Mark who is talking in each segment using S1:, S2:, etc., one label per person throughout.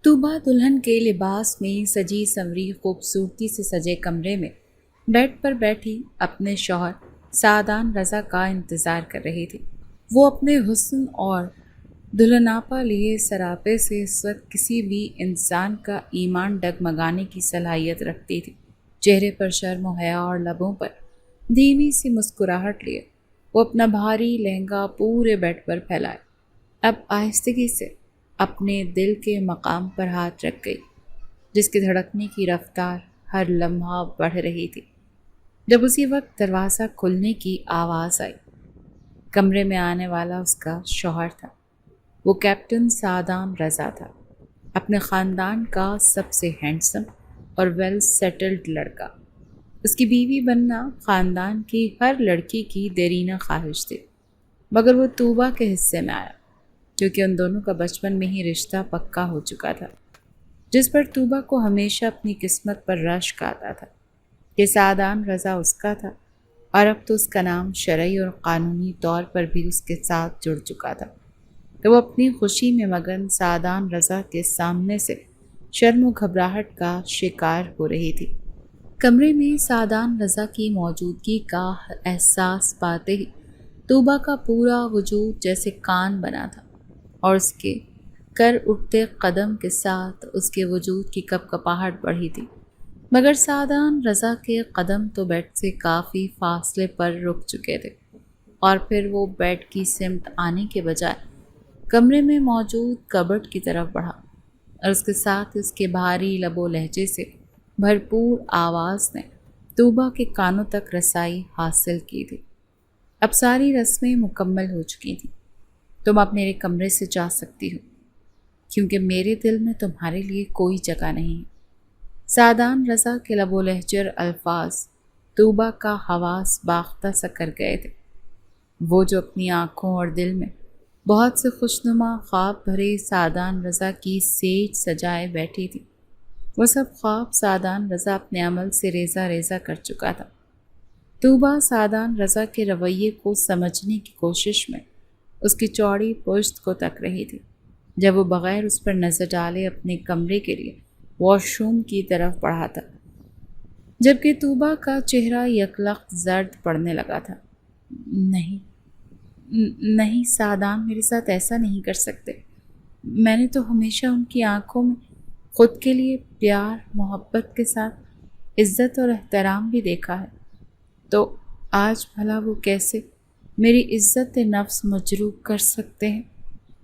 S1: طوبا دلہن کے لباس میں سجی سنوری خوبصورتی سے سجے کمرے میں بیڈ پر بیٹھی اپنے شوہر سعدان رضا کا انتظار کر رہی تھی۔ وہ اپنے حسن اور دلہناپا لیے سراپے سے اس وقت کسی بھی انسان کا ایمان ڈگمگانے کی صلاحیت رکھتی تھی۔ چہرے پر شرم و حیا اور لبوں پر دھیمی سی مسکراہٹ لیے وہ اپنا بھاری لہنگا پورے بیڈ پر پھیلائے۔ اب آہستگی سے اپنے دل کے مقام پر ہاتھ رکھ گئی، جس کی دھڑکنے کی رفتار ہر لمحہ بڑھ رہی تھی۔ جب اسی وقت دروازہ کھلنے کی آواز آئی، کمرے میں آنے والا اس کا شوہر تھا۔ وہ کیپٹن سعدان رضا تھا، اپنے خاندان کا سب سے ہینڈسم اور ویل سیٹلڈ لڑکا۔ اس کی بیوی بننا خاندان کی ہر لڑکی کی دیرینہ خواہش تھی، مگر وہ طوبا کے حصے میں آیا کیونکہ ان دونوں کا بچپن میں ہی رشتہ پکا ہو چکا تھا، جس پر طوبا کو ہمیشہ اپنی قسمت پر رشک آتا تھا کہ سعدان رضا اس کا تھا، اور اب تو اس کا نام شرعی اور قانونی طور پر بھی اس کے ساتھ جڑ چکا تھا۔ تو وہ اپنی خوشی میں مگن سعدان رضا کے سامنے سے شرم و گھبراہٹ کا شکار ہو رہی تھی۔ کمرے میں سعدان رضا کی موجودگی کا احساس پاتے ہی طوبا کا پورا وجود جیسے کان بنا تھا، اور اس کے کر اٹھتے قدم کے ساتھ اس کے وجود کی کپکپاہٹ بڑھی تھی۔ مگر سعدان رضا کے قدم تو بیڈ سے کافی فاصلے پر رک چکے تھے، اور پھر وہ بیڈ کی سمت آنے کے بجائے کمرے میں موجود کبرڈ کی طرف بڑھا، اور اس کے ساتھ اس کے بھاری لب و لہجے سے بھرپور آواز نے طوبا کے کانوں تک رسائی حاصل کی تھی۔ اب ساری رسمیں مکمل ہو چکی تھیں۔ تم اب میرے کمرے سے جا سکتی ہو، کیونکہ میرے دل میں تمہارے لیے کوئی جگہ نہیں ہے۔ سعدان رضا کے لب و لہجر الفاظ طوبا کا حواس باختہ سا کر گئے تھے۔ وہ جو اپنی آنکھوں اور دل میں بہت سے خوشنما خواب بھرے سعدان رضا کی سیج سجائے بیٹھی تھی، وہ سب خواب سعدان رضا اپنے عمل سے ریزہ ریزہ کر چکا تھا۔ طوبا سعدان رضا کے رویے کو سمجھنے کی کوشش میں اس کی چوڑی پشت کو تک رہی تھی، جب وہ بغیر اس پر نظر ڈالے اپنے کمرے کے لیے واش روم کی طرف بڑھا تھا، جبکہ طوبا کا چہرہ یکلخت زرد پڑنے لگا تھا۔ نہیں سعدان، میرے ساتھ ایسا نہیں کر سکتے۔ میں نے تو ہمیشہ ان کی آنکھوں میں خود کے لیے پیار، محبت کے ساتھ عزت اور احترام بھی دیکھا ہے، تو آج بھلا وہ کیسے میری عزت نفس مجروح کر سکتے ہیں؟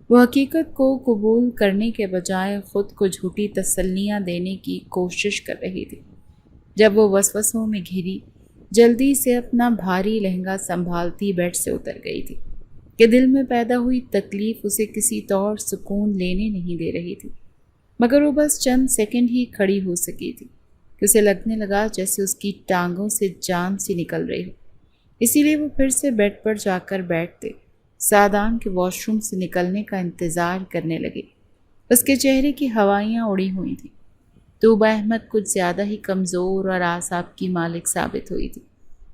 S1: وہ حقیقت کو قبول کرنے کے بجائے خود کو جھوٹی تسلیاں دینے کی کوشش کر رہی تھی، جب وہ وسوسوں میں گھری جلدی سے اپنا بھاری لہنگا سنبھالتی بیڈ سے اتر گئی تھی کہ دل میں پیدا ہوئی تکلیف اسے کسی طور سکون لینے نہیں دے رہی تھی۔ مگر وہ بس چند سیکنڈ ہی کھڑی ہو سکی تھی کہ اسے لگنے لگا جیسے اس کی ٹانگوں سے جان سی نکل رہی ہو۔ اسی لیے وہ پھر سے بیڈ پر جا کر بیٹھتے سعدان کے واش روم سے نکلنے کا انتظار کرنے لگی۔ اس کے چہرے کی ہوائیاں اڑی ہوئی تھیں۔ طوبا احمد کچھ زیادہ ہی کمزور اور اعصاب کی مالک ثابت ہوئی تھی،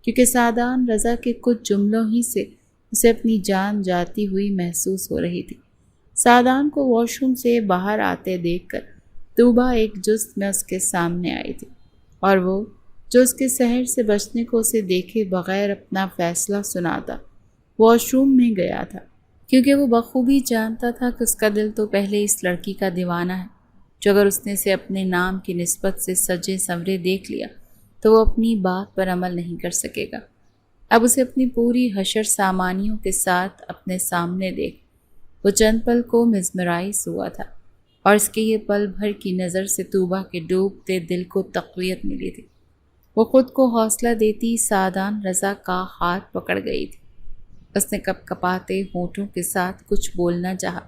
S1: کیونکہ سعدان رضا کے کچھ جملوں ہی سے اسے اپنی جان جاتی ہوئی محسوس ہو رہی تھی۔ سعدان کو واش روم سے باہر آتے دیکھ کر طوبا ایک جست میں اس کے سامنے آئی تھی، اور وہ جو اس کے سحر سے بچنے کو اسے دیکھے بغیر اپنا فیصلہ سناتا واش روم میں گیا تھا، کیونکہ وہ بخوبی جانتا تھا کہ اس کا دل تو پہلے اس لڑکی کا دیوانہ ہے، جو اگر اس نے اسے اپنے نام کی نسبت سے سجے سنورے دیکھ لیا تو وہ اپنی بات پر عمل نہیں کر سکے گا۔ اب اسے اپنی پوری حشر سامانیوں کے ساتھ اپنے سامنے دیکھ وہ چند پل کو مزمرائز ہوا تھا، اور اس کے یہ پل بھر کی نظر سے طوبا کے ڈوبتے دل کو تقویت ملی تھی۔ وہ خود کو حوصلہ دیتی سعدان رضا کا ہاتھ پکڑ گئی تھی۔ اس نے کپ کپاتے ہونٹوں کے ساتھ کچھ بولنا چاہا،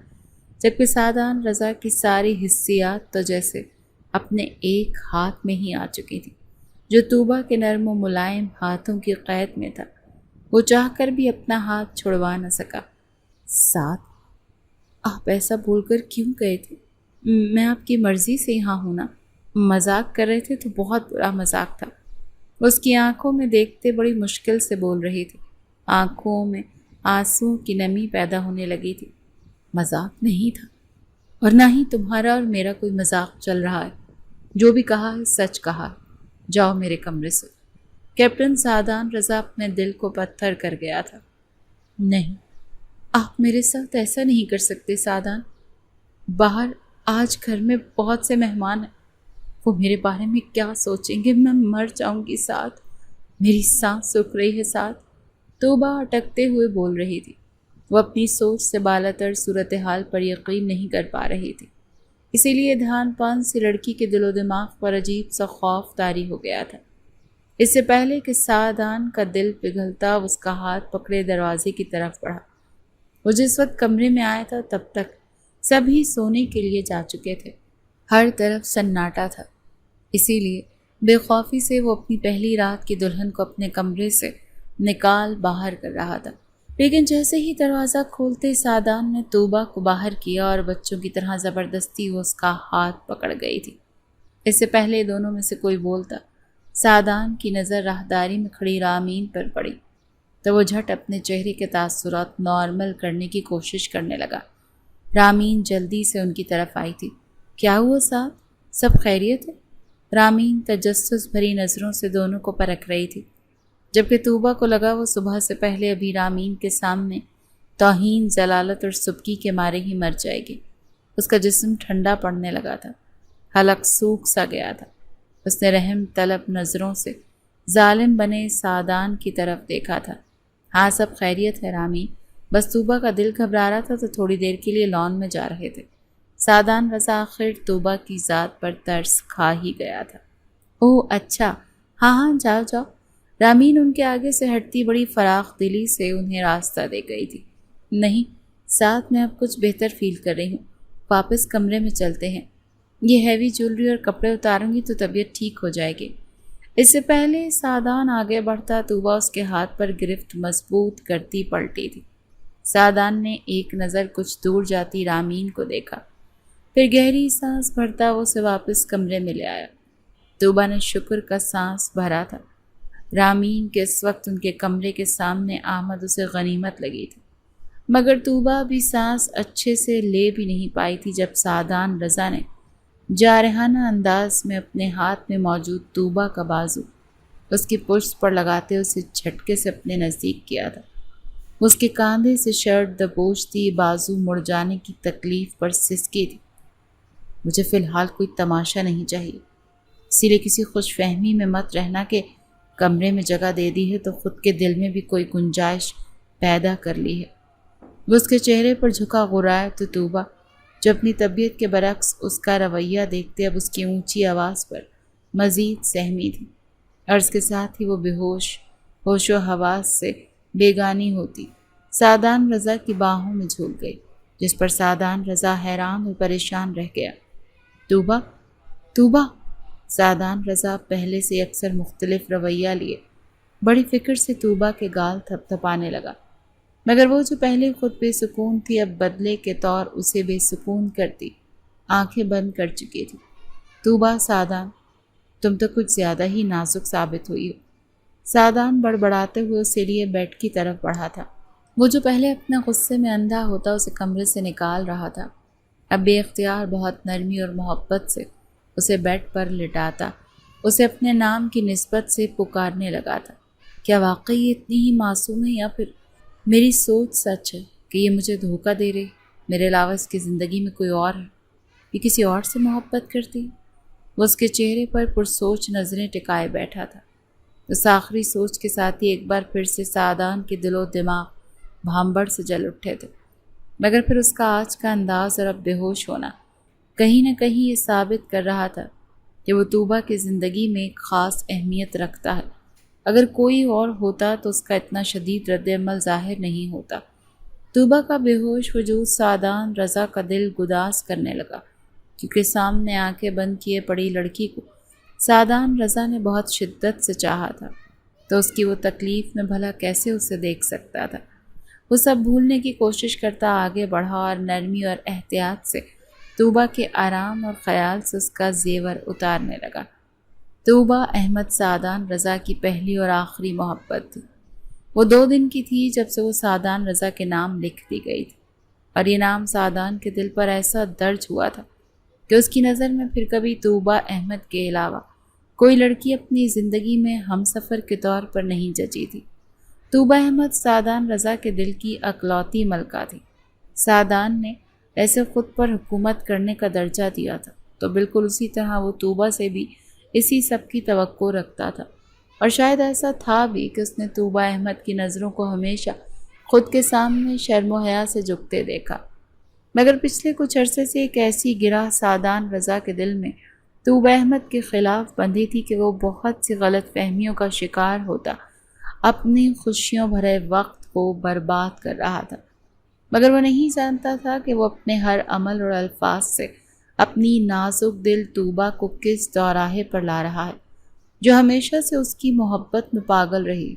S1: جبکہ سعدان رضا کی ساری حسیات تو جیسے اپنے ایک ہاتھ میں ہی آ چکی تھی، جو طوبا کے نرم و ملائم ہاتھوں کی قید میں تھا۔ وہ چاہ کر بھی اپنا ہاتھ چھڑوا نہ سکا۔ ساتھ آپ ایسا بول کر کیوں گئے تھے؟ میں آپ کی مرضی سے یہاں ہوں نا۔ مذاق کر رہے تھے تو بہت برا مذاق تھا۔ اس کی آنکھوں میں دیکھتے بڑی مشکل سے بول رہی تھی، آنکھوں میں آنسوں کی نمی پیدا ہونے لگی تھی۔ مذاق نہیں تھا، اور نہ ہی تمہارا اور میرا کوئی مذاق چل رہا ہے۔ جو بھی کہا ہے سچ کہا ہے۔ جاؤ میرے کمرے سے۔ کیپٹن سعدان رضا اپنے دل کو پتھر کر گیا تھا۔ نہیں، آپ میرے ساتھ ایسا نہیں کر سکتے سعدان۔ باہر آج گھر میں بہت سے مہمان ہیں، وہ میرے بارے میں کیا سوچیں گے؟ میں مر جاؤں گی ساتھ، میری سانس رک رہی ہے ساتھ۔ توبہ اٹکتے ہوئے بول رہی تھی۔ وہ اپنی سوچ سے بالاتر صورتحال پر یقین نہیں کر پا رہی تھی، اسی لیے دھیان پان سے لڑکی کے دل و دماغ پر عجیب سا خوف طاری ہو گیا تھا۔ اس سے پہلے کہ سعدان کا دل پگھلتا اس کا ہاتھ پکڑے دروازے کی طرف بڑھا۔ وہ جس وقت کمرے میں آیا تھا تب تک سبھی سونے کے لیے جا چکے تھے، ہر طرف سناٹا تھا، اسی لیے بے خوفی سے وہ اپنی پہلی رات کی دلہن کو اپنے کمرے سے نکال باہر کر رہا تھا۔ لیکن جیسے ہی دروازہ کھولتے سعدان نے توبہ کو باہر کیا اور بچوں کی طرح زبردستی وہ اس کا ہاتھ پکڑ گئی تھی۔ اس سے پہلے دونوں میں سے کوئی بولتا، سعدان کی نظر راہداری میں کھڑی رامین پر پڑی تو وہ جھٹ اپنے چہرے کے تاثرات نارمل کرنے کی کوشش کرنے لگا۔ رامین جلدی سے ان کی طرف آئی تھی۔ کیا ہوا صاحب؟ سب خیریت ہے؟ رامین تجسس بھری نظروں سے دونوں کو پرکھ رہی تھی، جبکہ توبہ کو لگا وہ صبح سے پہلے ابھی رامین کے سامنے توہین، ذلالت اور سبکی کے مارے ہی مر جائے گی۔ اس کا جسم ٹھنڈا پڑنے لگا تھا، حلق سوکھ سا گیا تھا۔ اس نے رحم طلب نظروں سے ظالم بنے سعدان کی طرف دیکھا تھا۔ ہاں سب خیریت ہے رامین، بس توبہ کا دل گھبرا رہا تھا تو تھوڑی دیر کے لیے لان میں جا رہے تھے۔ سعدان رضا آخر توبہ کی ذات پر ترس کھا ہی گیا تھا۔ اوہ اچھا، ہاں ہاں جاؤ جاؤ۔ رامین ان کے آگے سے ہٹتی بڑی فراخ دلی سے انہیں راستہ دے گئی تھی۔ نہیں، ساتھ میں اب کچھ بہتر فیل کر رہی ہوں، واپس کمرے میں چلتے ہیں۔ یہ ہیوی جولری اور کپڑے اتاروں گی تو طبیعت ٹھیک ہو جائے گی۔ اس سے پہلے سعدان آگے بڑھتا توبہ اس کے ہاتھ پر گرفت مضبوط کرتی پلٹی تھی۔ سعدان نے ایک نظر کچھ دور جاتی رامین کو دیکھا، پھر گہری سانس بھرتا وہ اسے واپس کمرے میں لے آیا۔ توبہ نے شکر کا سانس بھرا تھا۔ رامین کے اس وقت ان کے کمرے کے سامنے آمد اسے غنیمت لگی تھی، مگر توبہ بھی سانس اچھے سے لے بھی نہیں پائی تھی جب سعدان رضا نے جارحانہ انداز میں اپنے ہاتھ میں موجود توبہ کا بازو اس کی پشت پر لگاتے اسے جھٹکے سے اپنے نزدیک کیا تھا۔ اس کے کاندھے سے شرٹ دبوچ تھی، بازو مڑ جانے کی تکلیف پر سسکی تھی۔ مجھے فی الحال کوئی تماشا نہیں چاہیے، اسی لیے کسی خوش فہمی میں مت رہنا کہ کمرے میں جگہ دے دی ہے تو خود کے دل میں بھی کوئی گنجائش پیدا کر لی ہے۔ وہ اس کے چہرے پر جھکا غرائے تو توبہ جو اپنی طبیعت کے برعکس اس کا رویہ دیکھتے اب اس کی اونچی آواز پر مزید سہمی تھی، اور اس کے ساتھ ہی وہ بے ہوش و حواس سے بیگانی ہوتی سعدان رضا کی باہوں میں جھول گئی، جس پر سعدان رضا حیران اور پریشان رہ گیا۔ توبہ توبہ سعدان رضا پہلے سے اکثر مختلف رویہ لیے بڑی فکر سے توبہ کے گال تھپ تھپانے لگا، مگر وہ جو پہلے خود بے سکون تھی اب بدلے کے طور اسے بے سکون کرتی آنکھیں بند کر چکی تھی۔ توبہ سعدان، تم تو کچھ زیادہ ہی نازک ثابت ہوئی ہو۔ سعدان بڑبڑاتے ہوئے اسے لیے بیڈ کی طرف بڑھا تھا۔ وہ جو پہلے اپنے غصے میں اندھا ہوتا اسے کمرے سے نکال رہا تھا، اب بے اختیار بہت نرمی اور محبت سے اسے بیڈ پر لٹاتا اسے اپنے نام کی نسبت سے پکارنے لگا تھا۔ کیا واقعی یہ اتنی ہی معصوم ہے یا پھر میری سوچ سچ ہے کہ یہ مجھے دھوکہ دے رہی؟ میرے علاوہ اس کی زندگی میں کوئی اور ہے؟ یہ کسی اور سے محبت کرتی؟ وہ اس کے چہرے پر پرسوچ نظریں ٹکائے بیٹھا تھا۔ اس آخری سوچ کے ساتھ ہی ایک بار پھر سے سعدان کے دل و دماغ بھانبڑ سے جل اٹھے تھے، مگر پھر اس کا آج کا انداز اور اب بے ہوش ہونا کہیں نہ کہیں یہ ثابت کر رہا تھا کہ وہ توبہ کی زندگی میں ایک خاص اہمیت رکھتا ہے۔ اگر کوئی اور ہوتا تو اس کا اتنا شدید رد عمل ظاہر نہیں ہوتا۔ توبہ کا بے ہوش وجود سعدان رضا کا دل گداز کرنے لگا، کیونکہ سامنے آنکھیں بند کیے پڑی لڑکی کو سعدان رضا نے بہت شدت سے چاہا تھا، تو اس کی وہ تکلیف میں بھلا کیسے اسے دیکھ سکتا تھا۔ وہ سب بھولنے کی کوشش کرتا آگے بڑھا اور نرمی اور احتیاط سے توبہ کے آرام اور خیال سے اس کا زیور اتارنے لگا۔ توبہ احمد سعدان رضا کی پہلی اور آخری محبت تھی۔ وہ 2 دن کی تھی جب سے وہ سعدان رضا کے نام لکھ دی گئی تھی۔ اور یہ نام سعدان کے دل پر ایسا درج ہوا تھا کہ اس کی نظر میں پھر کبھی طوبیٰ احمد کے علاوہ کوئی لڑکی اپنی زندگی میں ہم سفر کے طور پر نہیں جچی تھی۔ طوبیٰ احمد سعدان رضا کے دل کی اکلوتی ملکہ تھی۔ سعدان نے ایسے خود پر حکومت کرنے کا درجہ دیا تھا تو بالکل اسی طرح وہ طوبیٰ سے بھی اسی سب کی توقع رکھتا تھا، اور شاید ایسا تھا بھی کہ اس نے طوبیٰ احمد کی نظروں کو ہمیشہ خود کے سامنے شرم و حیا سے جھکتے دیکھا۔ مگر پچھلے کچھ عرصے سے ایک ایسی گرہ سعدان رضا کے دل میں طوبیٰ احمد کے خلاف بندھی تھی کہ وہ بہت سی غلط فہمیوں کا شکار ہوتا اپنی خوشیوں بھرے وقت کو برباد کر رہا تھا، مگر وہ نہیں جانتا تھا کہ وہ اپنے ہر عمل اور الفاظ سے اپنی نازک دل طوبیٰ کو کس دوراہے پر لا رہا ہے جو ہمیشہ سے اس کی محبت میں پاگل رہی۔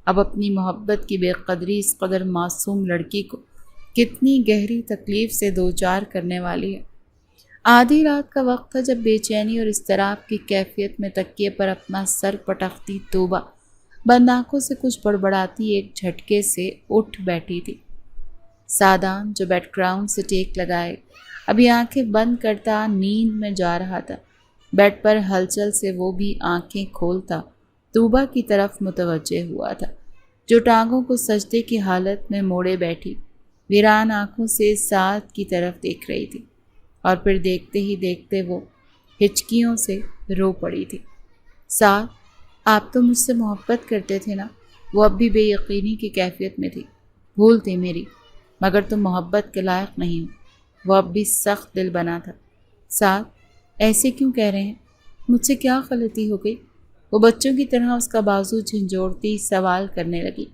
S1: اب اپنی محبت کی بے قدری اس قدر معصوم لڑکی کو کتنی گہری تکلیف سے دوچار کرنے والی ہے۔ آدھی رات کا وقت تھا جب بے چینی اور اضطراب کی کیفیت میں تکیے پر اپنا سر پٹکتی طوبیٰ بند آنکھوں سے کچھ بڑبڑاتی ایک جھٹکے سے اٹھ بیٹھی تھی۔ سعدان جو بیک گراؤنڈ سے ٹیک لگائے ابھی آنکھیں بند کرتا نیند میں جا رہا تھا، بیڈ پر ہلچل سے وہ بھی آنکھیں کھولتا طوبیٰ کی طرف متوجہ ہوا تھا جو ٹانگوں کو سجدے کی حالت میں موڑے بیٹھی ویران آنکھوں سے سعد کی طرف دیکھ رہی تھی، اور پھر دیکھتے ہی دیکھتے وہ ہچکیوں سے رو پڑی تھی۔ سعد، آپ تو مجھ سے محبت کرتے تھے نا؟ وہ اب بھی بے یقینی کی کیفیت میں تھی۔ بھول تھی میری، مگر تم محبت کے لائق نہیں ہو۔ وہ اب بھی سخت دل بنا تھا۔ سعد، ایسے کیوں کہہ رہے ہیں؟ مجھ سے کیا غلطی ہو گئی؟ وہ بچوں کی طرح اس کا بازو جھنجھوڑتی سوال کرنے لگی۔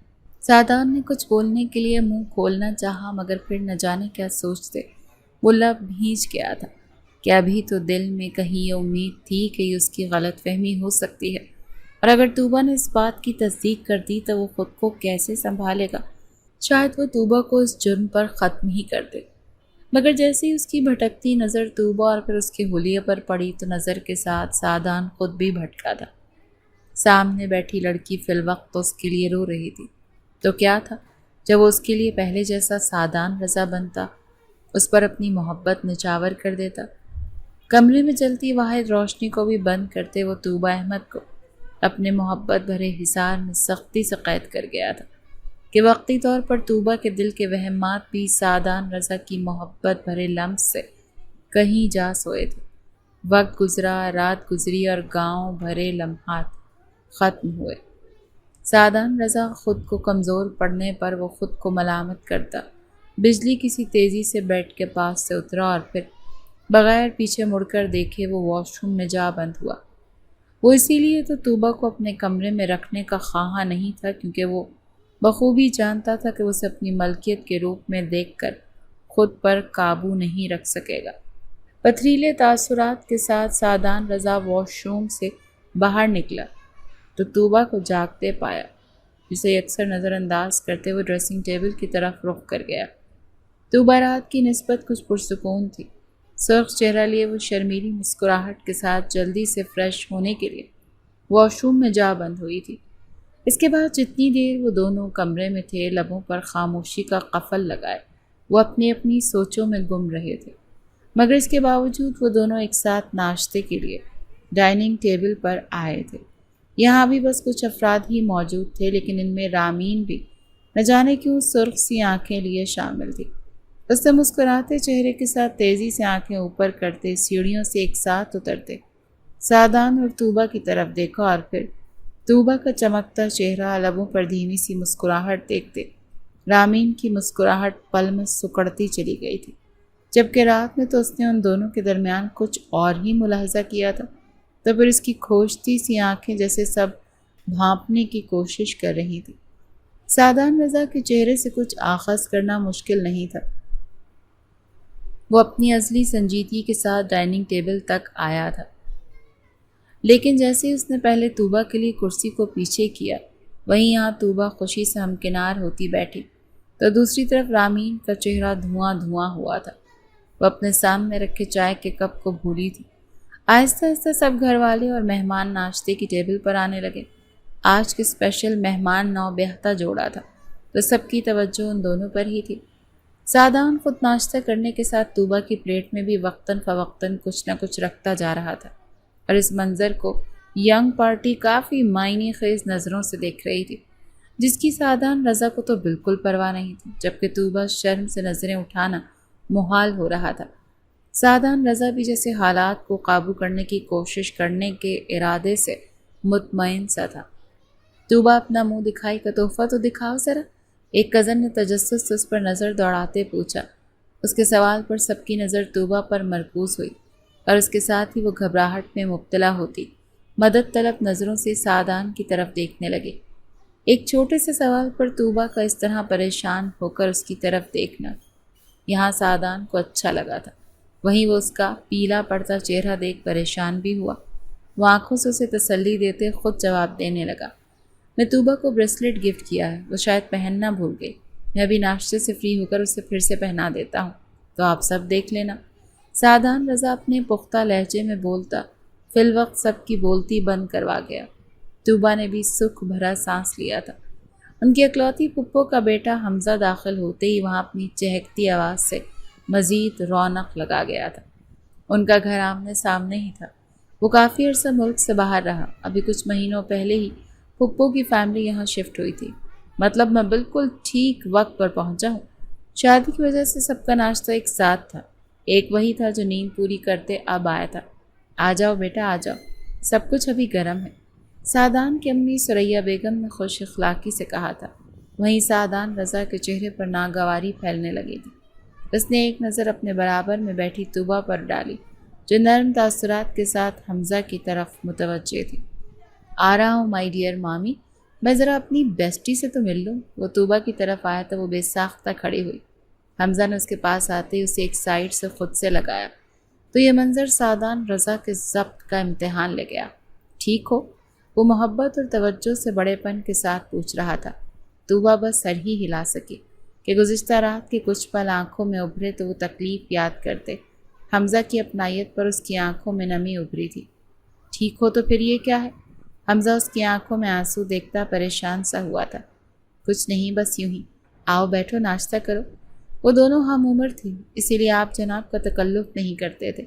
S1: سعدان نے کچھ بولنے کے لیے منہ کھولنا چاہا، مگر پھر نہ جانے کیا سوچتے وہ لب بھیج گیا تھا کہ ابھی تو دل میں کہیں یہ امید تھی کہ یہ اس کی غلط فہمی ہو سکتی ہے، اور اگر طوبیٰ نے اس بات کی تصدیق کر دی تو وہ خود کو کیسے سنبھالے گا؟ شاید وہ طوبیٰ کو اس جرم پر ختم ہی کر دے۔ مگر جیسے ہی اس کی بھٹکتی نظر طوبیٰ اور پھر اس کے حلیے پر پڑی تو نظر کے ساتھ سعدان خود بھی بھٹکا تھا۔ سامنے بیٹھی لڑکی فی الوقت تو اس کے لیے رو رہی تھی، تو کیا تھا جب وہ اس کے لیے پہلے جیسا سعدان رضا بنتا، اس پر اپنی محبت نچاور کر دیتا۔ کمرے میں جلتی واحد روشنی کو بھی بند کرتے وہ طوبیٰ احمد کو اپنے محبت بھرے حصار میں سختی سے قید کر گیا تھا کہ وقتی طور پر طوبیٰ کے دل کے وہمات بھی سعدان رضا کی محبت بھرے لمس سے کہیں جا سوئے تھے۔ وقت گزرا، رات گزری اور گاؤں بھرے لمحات ختم ہوئے۔ سعدان رضا خود کو کمزور پڑنے پر وہ خود کو ملامت کرتا بجلی کسی تیزی سے بیڈ کے پاس سے اترا، اور پھر بغیر پیچھے مڑ کر دیکھے وہ واش روم میں جا بند ہوا۔ وہ اسی لیے تو طوبیٰ کو اپنے کمرے میں رکھنے کا خواہاں نہیں تھا، کیونکہ وہ بخوبی جانتا تھا کہ اسے اپنی ملکیت کے روپ میں دیکھ کر خود پر قابو نہیں رکھ سکے گا۔ پتھریلے تاثرات کے ساتھ سعدان رضا واش روم سے باہر نکلا تو طوبیٰ کو جاگتے پایا، جسے اکثر نظر انداز کرتے ہوئے ڈریسنگ ٹیبل کی طرف رخ کر گیا۔ طوبیٰ رات کی نسبت کچھ پرسکون تھی۔ سرخ چہرہ لیے وہ شرمیلی مسکراہٹ کے ساتھ جلدی سے فریش ہونے کے لیے واش روم میں جا بند ہوئی تھی۔ اس کے بعد جتنی دیر وہ دونوں کمرے میں تھے، لبوں پر خاموشی کا قفل لگائے وہ اپنی اپنی سوچوں میں گم رہے تھے، مگر اس کے باوجود وہ دونوں ایک ساتھ ناشتے کے لیے ڈائننگ ٹیبل پر آئے تھے۔ یہاں بھی بس کچھ افراد ہی موجود تھے، لیکن ان میں رامین بھی نہ جانے کیوں سرخ سی آنکھیں لیے شامل تھی۔ اس نے مسکراتے چہرے کے ساتھ تیزی سے آنکھیں اوپر کرتے سیڑھیوں سے ایک ساتھ اترتے سعدان اور طوبیٰ کی طرف دیکھا، اور پھر طوبیٰ کا چمکتا چہرہ، لبوں پر دھیمی سی مسکراہٹ دیکھتے رامین کی مسکراہٹ پل میں سکڑتی چلی گئی تھی، جبکہ رات میں تو اس نے ان دونوں کے درمیان کچھ اور ہی ملاحظہ کیا تھا، تو پھر اس کی کھوجتی سی آنکھیں جیسے سب بھانپنے کی کوشش کر رہی تھی۔ سعدان رضا کے چہرے سے کچھ آغاز کرنا مشکل نہیں تھا۔ وہ اپنی ازلی سنجیدگی کے ساتھ ڈائننگ ٹیبل تک آیا تھا، لیکن جیسے اس نے پہلے طوبیٰ کے لیے کرسی کو پیچھے کیا، وہیں یہاں طوبیٰ خوشی سے ہمکنار ہوتی بیٹھی تو دوسری طرف رامین کا چہرہ دھواں دھواں ہوا تھا۔ وہ اپنے سامنے رکھے چائے کے کپ کو بھولی تھی۔ آہستہ آہستہ سب گھر والے اور مہمان ناشتے کی ٹیبل پر آنے لگے۔ آج کے اسپیشل مہمان نو بیہتا جوڑا تھا تو سب کی توجہ ان دونوں پر ہی تھی۔ سعدان خود ناشتہ کرنے کے ساتھ طوبہ کی پلیٹ میں بھی وقتاً فوقتاً کچھ نہ کچھ رکھتا جا رہا تھا، اور اس منظر کو ینگ پارٹی کافی معنی خیز نظروں سے دیکھ رہی تھی، جس کی سعدان رضا کو تو بالکل پرواہ نہیں تھی، جبکہ طوبہ شرم سے نظریں اٹھانا محال ہو رہا تھا۔ سعدان رضا بھی جیسے حالات کو قابو کرنے کی کوشش کرنے کے ارادے سے مطمئن سا تھا۔ طوبہ اپنا منہ دکھائی کا تحفہ تو دکھاؤ ذرا، ایک کزن نے تجسس سے اس پر نظر دوڑاتے پوچھا۔ اس کے سوال پر سب کی نظر طوبہ پر مرکوز ہوئی، اور اس کے ساتھ ہی وہ گھبراہٹ میں مبتلا ہوتی مدد طلب نظروں سے سعدان کی طرف دیکھنے لگے۔ ایک چھوٹے سے سوال پر طوبہ کا اس طرح پریشان ہو کر اس کی طرف دیکھنا یہاں سعدان کو اچھا لگا تھا، وہیں وہ اس کا پیلا پڑتا چہرہ دیکھ پریشان بھی ہوا۔ وہ آنکھوں سے اسے تسلی دیتے خود جواب دینے لگا، میں طوبہ کو بریسلیٹ گفٹ کیا ہے، وہ شاید پہننا بھول گئی، میں ابھی ناشتے سے فری ہو کر اسے پھر سے پہنا دیتا ہوں، تو آپ سب دیکھ لینا۔ سعدان رضا اپنے پختہ لہجے میں بولتا فی الوقت سب کی بولتی بند کروا گیا۔ طوبہ نے بھی سکھ بھرا سانس لیا تھا۔ ان کی اکلوتی پھپھو کا بیٹا حمزہ داخل ہوتے ہی وہاں اپنی چہکتی آواز سے مزید رونق لگا گیا تھا۔ ان کا گھر آمنے سامنے ہی تھا۔ وہ کافی عرصہ ملک سے باہر رہا، ابھی کچھ مہینوں پہلے ہی پھپھو کی فیملی یہاں شفٹ ہوئی تھی۔ مطلب میں بالکل ٹھیک وقت پر پہنچا ہوں۔ شادی کی وجہ سے سب کا ناشتہ ایک ساتھ تھا، ایک وہی تھا جو نیند پوری کرتے اب آیا تھا۔ آ جاؤ بیٹا آ جاؤ، سب کچھ ابھی گرم ہے، سعدان کی امی ثریا بیگم نے خوش اخلاقی سے کہا تھا۔ وہیں سعدان رضا کے چہرے پر ناگواری پھیلنے لگی تھی۔ اس نے ایک نظر اپنے برابر میں بیٹھی طوبہ پر ڈالی، جو نرم تاثرات کے ساتھ حمزہ کی طرف متوجہ تھی۔ آ رہا ہوں مائی ڈیئر مامی، میں ذرا اپنی بیسٹی سے تو مل لوں۔ وہ طوبہ کی طرف آیا تو وہ بے ساختہ کھڑی ہوئی۔ حمزہ نے اس کے پاس آتے ہی اسے ایک سائڈ سے خود سے لگایا تو یہ منظر سعدان رضا کے ضبط کا امتحان لے گیا۔ ٹھیک ہو؟ وہ محبت اور توجہ سے بڑے پن کے ساتھ پوچھ رہا تھا۔ طوبہ بس سر ہی ہلا سکی کہ گزشتہ رات کے کچھ پل آنکھوں میں ابھرے تو وہ تکلیف یاد کرتے۔ حمزہ کی اپنائیت پر اس کی آنکھوں میں نمی ابھری تھی۔ ٹھیک ہو تو پھر یہ کیا ہے؟ حمزہ اس کی آنکھوں میں آنسو دیکھتا پریشان سا ہوا تھا۔ کچھ نہیں، بس یوں ہی۔ آؤ بیٹھو ناشتہ کرو۔ وہ دونوں ہم عمر تھی، اسی لیے آپ جناب کا تکلف نہیں کرتے تھے۔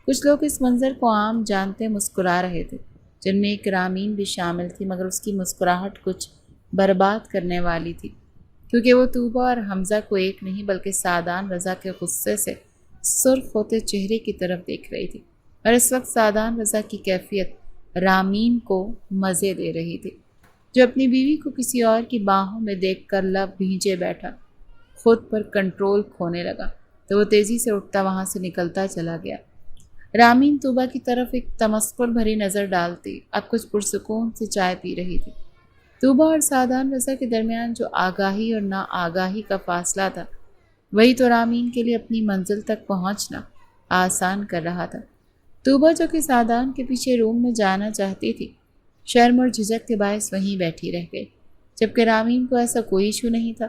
S1: کچھ لوگ اس منظر کو عام جانتے مسکرا رہے تھے، جن میں ایک رامین بھی شامل تھی، مگر اس کی مسکراہٹ کچھ برباد کرنے والی تھی، کیونکہ وہ طوبہ اور حمزہ کو ایک نہیں بلکہ سعدان رضا کے غصے سے سرخ ہوتے چہرے کی طرف دیکھ رہی تھی، اور اس وقت سعدان رضا کی کیفیت رامین کو مزے دے رہی تھی، جو اپنی بیوی کو کسی اور کی باہوں میں دیکھ کر لب بھیجے بیٹھا خود پر کنٹرول کھونے لگا تو وہ تیزی سے اٹھتا وہاں سے نکلتا چلا گیا۔ رامین طوبہ کی طرف ایک تمسخر بھری نظر ڈالتی اب کچھ پرسکون سے چائے پی رہی تھی۔ طوبہ اور سعدان رضا کے درمیان جو آگاہی اور نا آگاہی کا فاصلہ تھا، وہی تو رامین کے لیے اپنی منزل تک پہنچنا آسان کر رہا تھا۔ طوبہ جو کہ سعدان کے پیچھے روم میں جانا چاہتی تھی، شرم اور جھجک کے باعث وہیں بیٹھی رہ گئی، جبکہ رامین کو ایسا کوئی ایشو نہیں تھا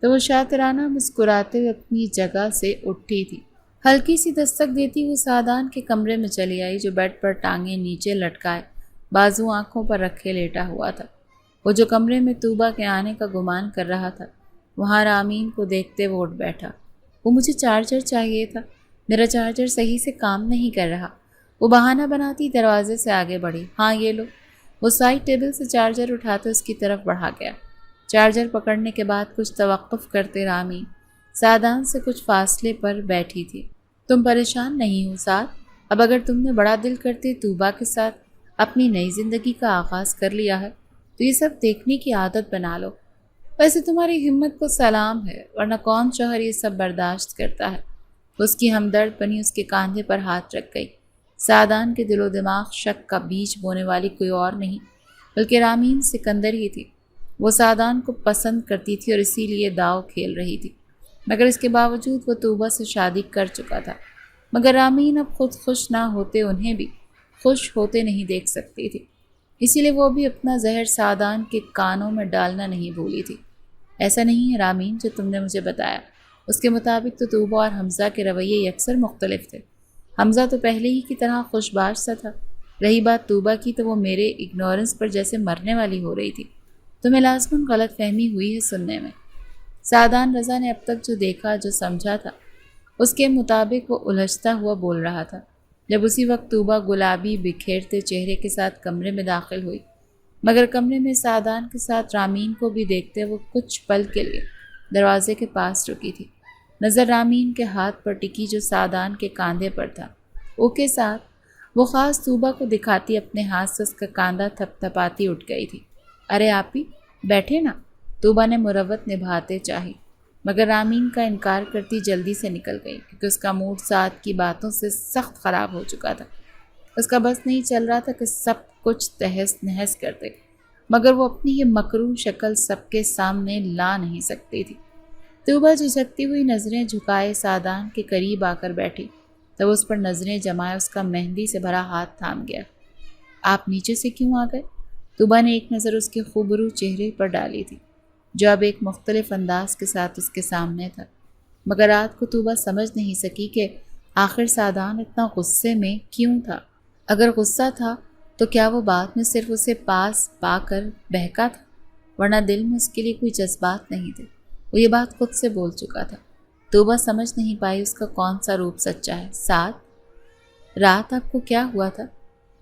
S1: تو وہ شاطرانہ مسکراتے ہوئے اپنی جگہ سے اٹھی تھی۔ ہلکی سی دستک دیتی وہ سعدان کے کمرے میں چلی آئی، جو بیڈ پر ٹانگیں نیچے لٹکائے بازو آنکھوں پر رکھے لیٹا ہوا تھا۔ وہ جو کمرے میں طوبہ کے آنے کا گمان کر رہا تھا، وہاں رامین کو دیکھتے وہ اٹھ بیٹھا۔ وہ مجھے چارجر چاہیے تھا، میرا چارجر صحیح سے کام نہیں کر رہا۔ وہ بہانہ بناتی دروازے سے آگے بڑھی۔ ہاں یہ لو۔ وہ سائڈ ٹیبل سے چارجر اٹھاتے اس کی طرف بڑھا گیا۔ چارجر پکڑنے کے بعد کچھ توقف کرتے رامین سعدان سے کچھ فاصلے پر بیٹھی تھی۔ تم پریشان نہیں ہو سعد؟ اب اگر تم نے بڑا دل کرتے طوبہ کے ساتھ اپنی نئی زندگی کا آغاز کر لیا ہے تو یہ سب دیکھنے کی عادت بنا لو۔ ویسے تمہاری ہمت کو سلام ہے، ورنہ کون شوہر یہ سب برداشت کرتا ہے؟ اس کی ہمدرد بنی اس کے کاندھے پر ہاتھ رکھ گئی۔ سعدان کے دل و دماغ شک کا بیج بونے والی کوئی اور نہیں بلکہ رامین سکندر ہی تھی۔ وہ سعدان کو پسند کرتی تھی اور اسی لیے داؤ کھیل رہی تھی، مگر اس کے باوجود وہ طوبہ سے شادی کر چکا تھا۔ مگر رامین اب خود خوش نہ ہوتے انہیں بھی خوش ہوتے نہیں دیکھ سکتی تھی، اسی لیے وہ بھی اپنا زہر سعدان کے کانوں میں ڈالنا نہیں بھولی تھی۔ ایسا نہیں ہے رامین جو تم نے مجھے بتایا، اس کے مطابق تو طوبہ اور حمزہ کے رویے یکسر مختلف تھے۔ حمزہ تو پہلے ہی کی طرح خوش باش سا تھا، رہی بات طوبہ کی تو وہ میرے اگنورنس پر جیسے مرنے والی ہو رہی تھی۔ تمہیں لازماً غلط فہمی ہوئی ہے سننے میں۔ سعدان رضا نے اب تک جو دیکھا، جو سمجھا تھا، اس کے مطابق وہ الجھتا ہوا بول رہا تھا جب اسی وقت طوبہ گلابی بکھیرتے چہرے کے ساتھ کمرے میں داخل ہوئی، مگر کمرے میں سعدان کے ساتھ رامین کو بھی دیکھتے وہ کچھ پل کے لیے دروازے کے پاس رکی تھی۔ نظر رامین کے ہاتھ پر ٹکی جو سعدان کے کاندھے پر تھا، او کے ساتھ وہ خاص طوبہ کو دکھاتی اپنے ہاتھ سے اس کا کاندھا تھپ تھپاتی اٹھ گئی تھی۔ ارے آپ ہی بیٹھے نا، طوبہ نے مروت نبھاتے چاہی، مگر رامین کا انکار کرتی جلدی سے نکل گئی کیونکہ اس کا موڈ سعد کی باتوں سے سخت خراب ہو چکا تھا۔ اس کا بس نہیں چل رہا تھا کہ سب کچھ تہس نہس کر دے، مگر وہ اپنی یہ مکروہ شکل سب کے سامنے لا نہیں سکتی تھی۔ طوبہ جھجکتی ہوئی نظریں جھکائے سعدان کے قریب آ کر بیٹھی تو اس پر نظریں جمائے اس کا مہندی سے بھرا ہاتھ تھام گیا۔ آپ نیچے سے کیوں آ گئے؟ طوبہ نے ایک نظر اس کے خوبرو چہرے پر ڈالی تھی جو اب ایک مختلف انداز کے ساتھ اس کے سامنے تھا، مگر رات کو طوبہ سمجھ نہیں سکی کہ آخر سعدان اتنا غصے میں کیوں تھا۔ اگر غصہ تھا تو کیا وہ بات میں صرف اسے پاس پا کر بہکا تھا، ورنہ دل میں اس کے لیے کوئی جذبات نہیں تھے۔ وہ یہ بات خود سے بول چکا تھا۔ طوبہ سمجھ نہیں پائی اس کا کون سا روپ سچا ہے۔ سعد، رات آپ کو کیا ہوا تھا؟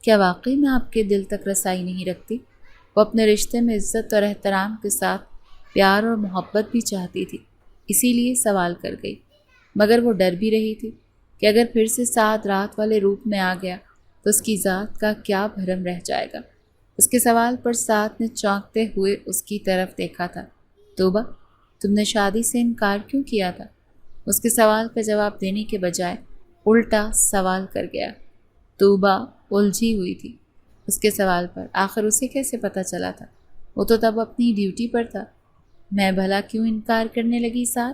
S1: کیا واقعی میں آپ کے دل تک رسائی نہیں رکھتی؟ وہ اپنے رشتے میں عزت اور احترام کے ساتھ پیار اور محبت بھی چاہتی تھی، اسی لیے سوال کر گئی، مگر وہ ڈر بھی رہی تھی کہ اگر پھر سے سعد رات والے روپ میں آ گیا تو اس کی ذات کا کیا بھرم رہ جائے گا۔ اس کے سوال پر سعد نے چونکتے ہوئے اس کی طرف دیکھا تھا۔ طوبہ، تم نے شادی سے انکار کیوں کیا تھا؟ اس کے سوال کا جواب دینے کے بجائے الٹا سوال کر گیا۔ طوبہ الجھی ہوئی تھی اس کے سوال پر۔ آخر اسے کیسے پتہ چلا تھا؟ وہ تو تب اپنی ڈیوٹی پر تھا۔ میں بھلا کیوں انکار کرنے لگی سعد؟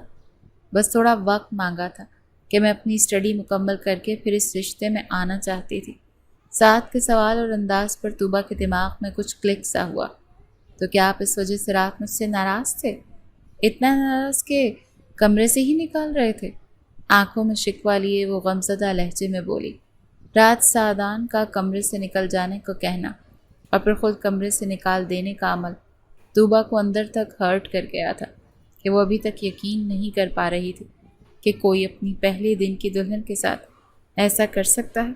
S1: بس تھوڑا وقت مانگا تھا کہ میں اپنی اسٹڈی مکمل کر کے پھر اس رشتے میں آنا چاہتی تھی۔ سعد کے سوال اور انداز پر طوبہ کے دماغ میں کچھ کلک سا ہوا۔ تو کیا آپ اس وجہ سے رات مجھ سے ناراض تھے؟ اتنا ناراض کہ کمرے سے ہی نکال رہے تھے؟ آنکھوں میں شکوہ لیے وہ غمزدہ لہجے میں بولی۔ رات سعدان کا کمرے سے نکل جانے کو کہنا اور پھر خود کمرے سے نکال دینے کا عمل طوبہ کو اندر تک ہرٹ کر گیا تھا کہ وہ ابھی تک یقین نہیں کر پا رہی تھی کہ کوئی اپنی پہلے دن کی دلہن کے ساتھ ایسا کر سکتا ہے۔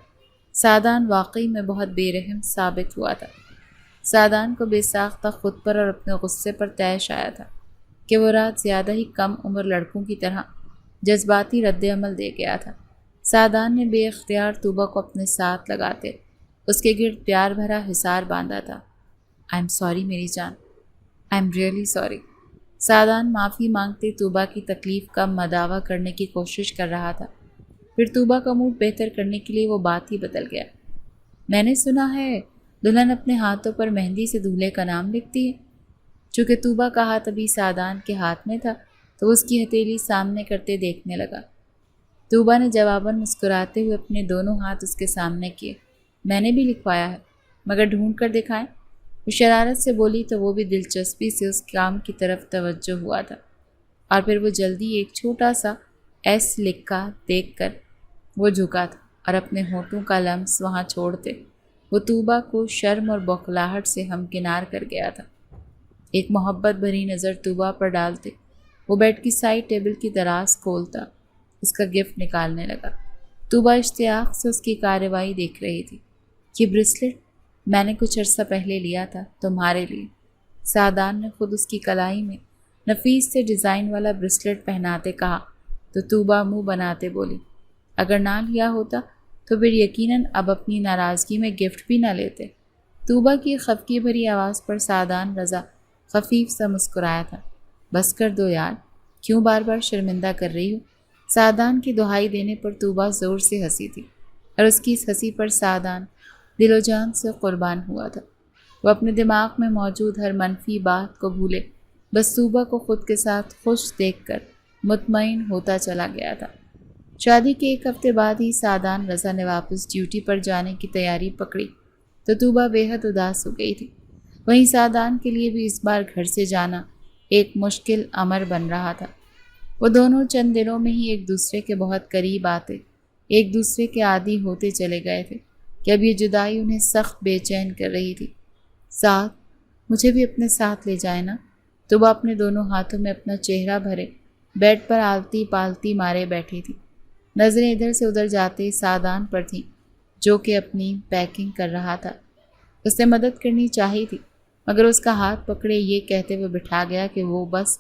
S1: سعدان واقعی میں بہت بے رحم ثابت ہوا تھا۔ سعدان کو بے ساختہ خود پر اور اپنے غصے پر طیش آیا تھا کہ وہ رات زیادہ ہی کم عمر لڑکوں کی طرح جذباتی رد عمل دے گیا تھا۔ سعدان نے بے اختیار طوبہ کو اپنے ساتھ لگاتے اس کے گرد پیار بھرا حصار باندھا تھا۔ آئی ایم سوری میری جان، I am really sorry. Saadan معافی مانگتے طوبہ کی تکلیف کا مداوع کرنے کی کوشش کر رہا تھا۔ پھر طوبہ کا موڈ بہتر کرنے کے لیے وہ بات ہی بدل گیا۔ میں نے سنا ہے دلہن اپنے ہاتھوں پر مہندی سے دولہے کا نام لکھتی ہے۔ چونکہ طوبہ کا ہاتھ ابھی سعدان کے ہاتھ میں تھا تو وہ اس کی ہتھیلی سامنے کرتے دیکھنے لگا۔ طوبہ نے جواباً مسکراتے ہوئے اپنے دونوں ہاتھ اس کے سامنے کیے۔ میں نے بھی لکھوایا ہے، مگر ڈھونڈ کر دکھائیں؟ وہ شرارت سے بولی تو وہ بھی دلچسپی سے اس کام کی طرف توجہ ہوا تھا، اور پھر وہ جلدی ایک چھوٹا سا ایس لکھا دیکھ کر وہ جھکا تھا اور اپنے ہونٹوں کا لمس وہاں چھوڑتے وہ طوبہ کو شرم اور بوکھلاہٹ سے ہمکنار کر گیا تھا۔ ایک محبت بھری نظر طوبہ پر ڈالتے وہ بیڈ کی سائڈ ٹیبل کی دراز کھولتا اس کا گفٹ نکالنے لگا۔ طوبہ اشتیاق سے اس کی کارروائی دیکھ رہی تھی۔ یہ بریسلٹ میں نے کچھ عرصہ پہلے لیا تھا تمہارے لیے۔ سعدان نے خود اس کی کلائی میں نفیس سے ڈیزائن والا بریسلٹ پہناتے کہا تو طوبہ منہ بناتے بولی، اگر نہ لیا ہوتا تو پھر یقیناً اب اپنی ناراضگی میں گفٹ بھی نہ لیتے۔ طوبہ کی خفگی بھری آواز پر سعدان رضا خفیف سا مسکرایا تھا۔ بس کر دو یار، کیوں بار بار شرمندہ کر رہی ہو؟ سعدان کی دہائی دینے پر طوبہ زور سے ہنسی تھی اور اس کی اس ہنسی پر سعدان دل و جان سے قربان ہوا تھا۔ وہ اپنے دماغ میں موجود ہر منفی بات کو بھولے بس طوبہ کو خود کے ساتھ خوش دیکھ کر مطمئن ہوتا چلا گیا تھا۔ شادی کے ایک ہفتے بعد ہی سعدان رضا نے واپس ڈیوٹی پر جانے کی تیاری پکڑی تو طوبہ بے حد اداس ہو گئی تھی۔ وہیں سعدان کے لیے بھی اس بار گھر سے جانا ایک مشکل امر بن رہا تھا۔ وہ دونوں چند دنوں میں ہی ایک دوسرے کے بہت قریب آتے ایک دوسرے کے عادی ہوتے چلے گئے تھے کہ اب یہ جدائی انہیں سخت بے چین کر رہی تھی۔ سعد، مجھے بھی اپنے ساتھ لے جائے نا، طوبا اپنے دونوں ہاتھوں میں اپنا چہرہ بھرے بیڈ پر آلتی پالتی مارے بیٹھی تھی۔ نظریں ادھر سے ادھر جاتے سعدان پر تھیں جو کہ اپنی پیکنگ کر رہا تھا۔ اس نے مدد کرنی چاہی تھی مگر اس کا ہاتھ پکڑے یہ کہتے ہوئے بٹھا گیا کہ وہ بس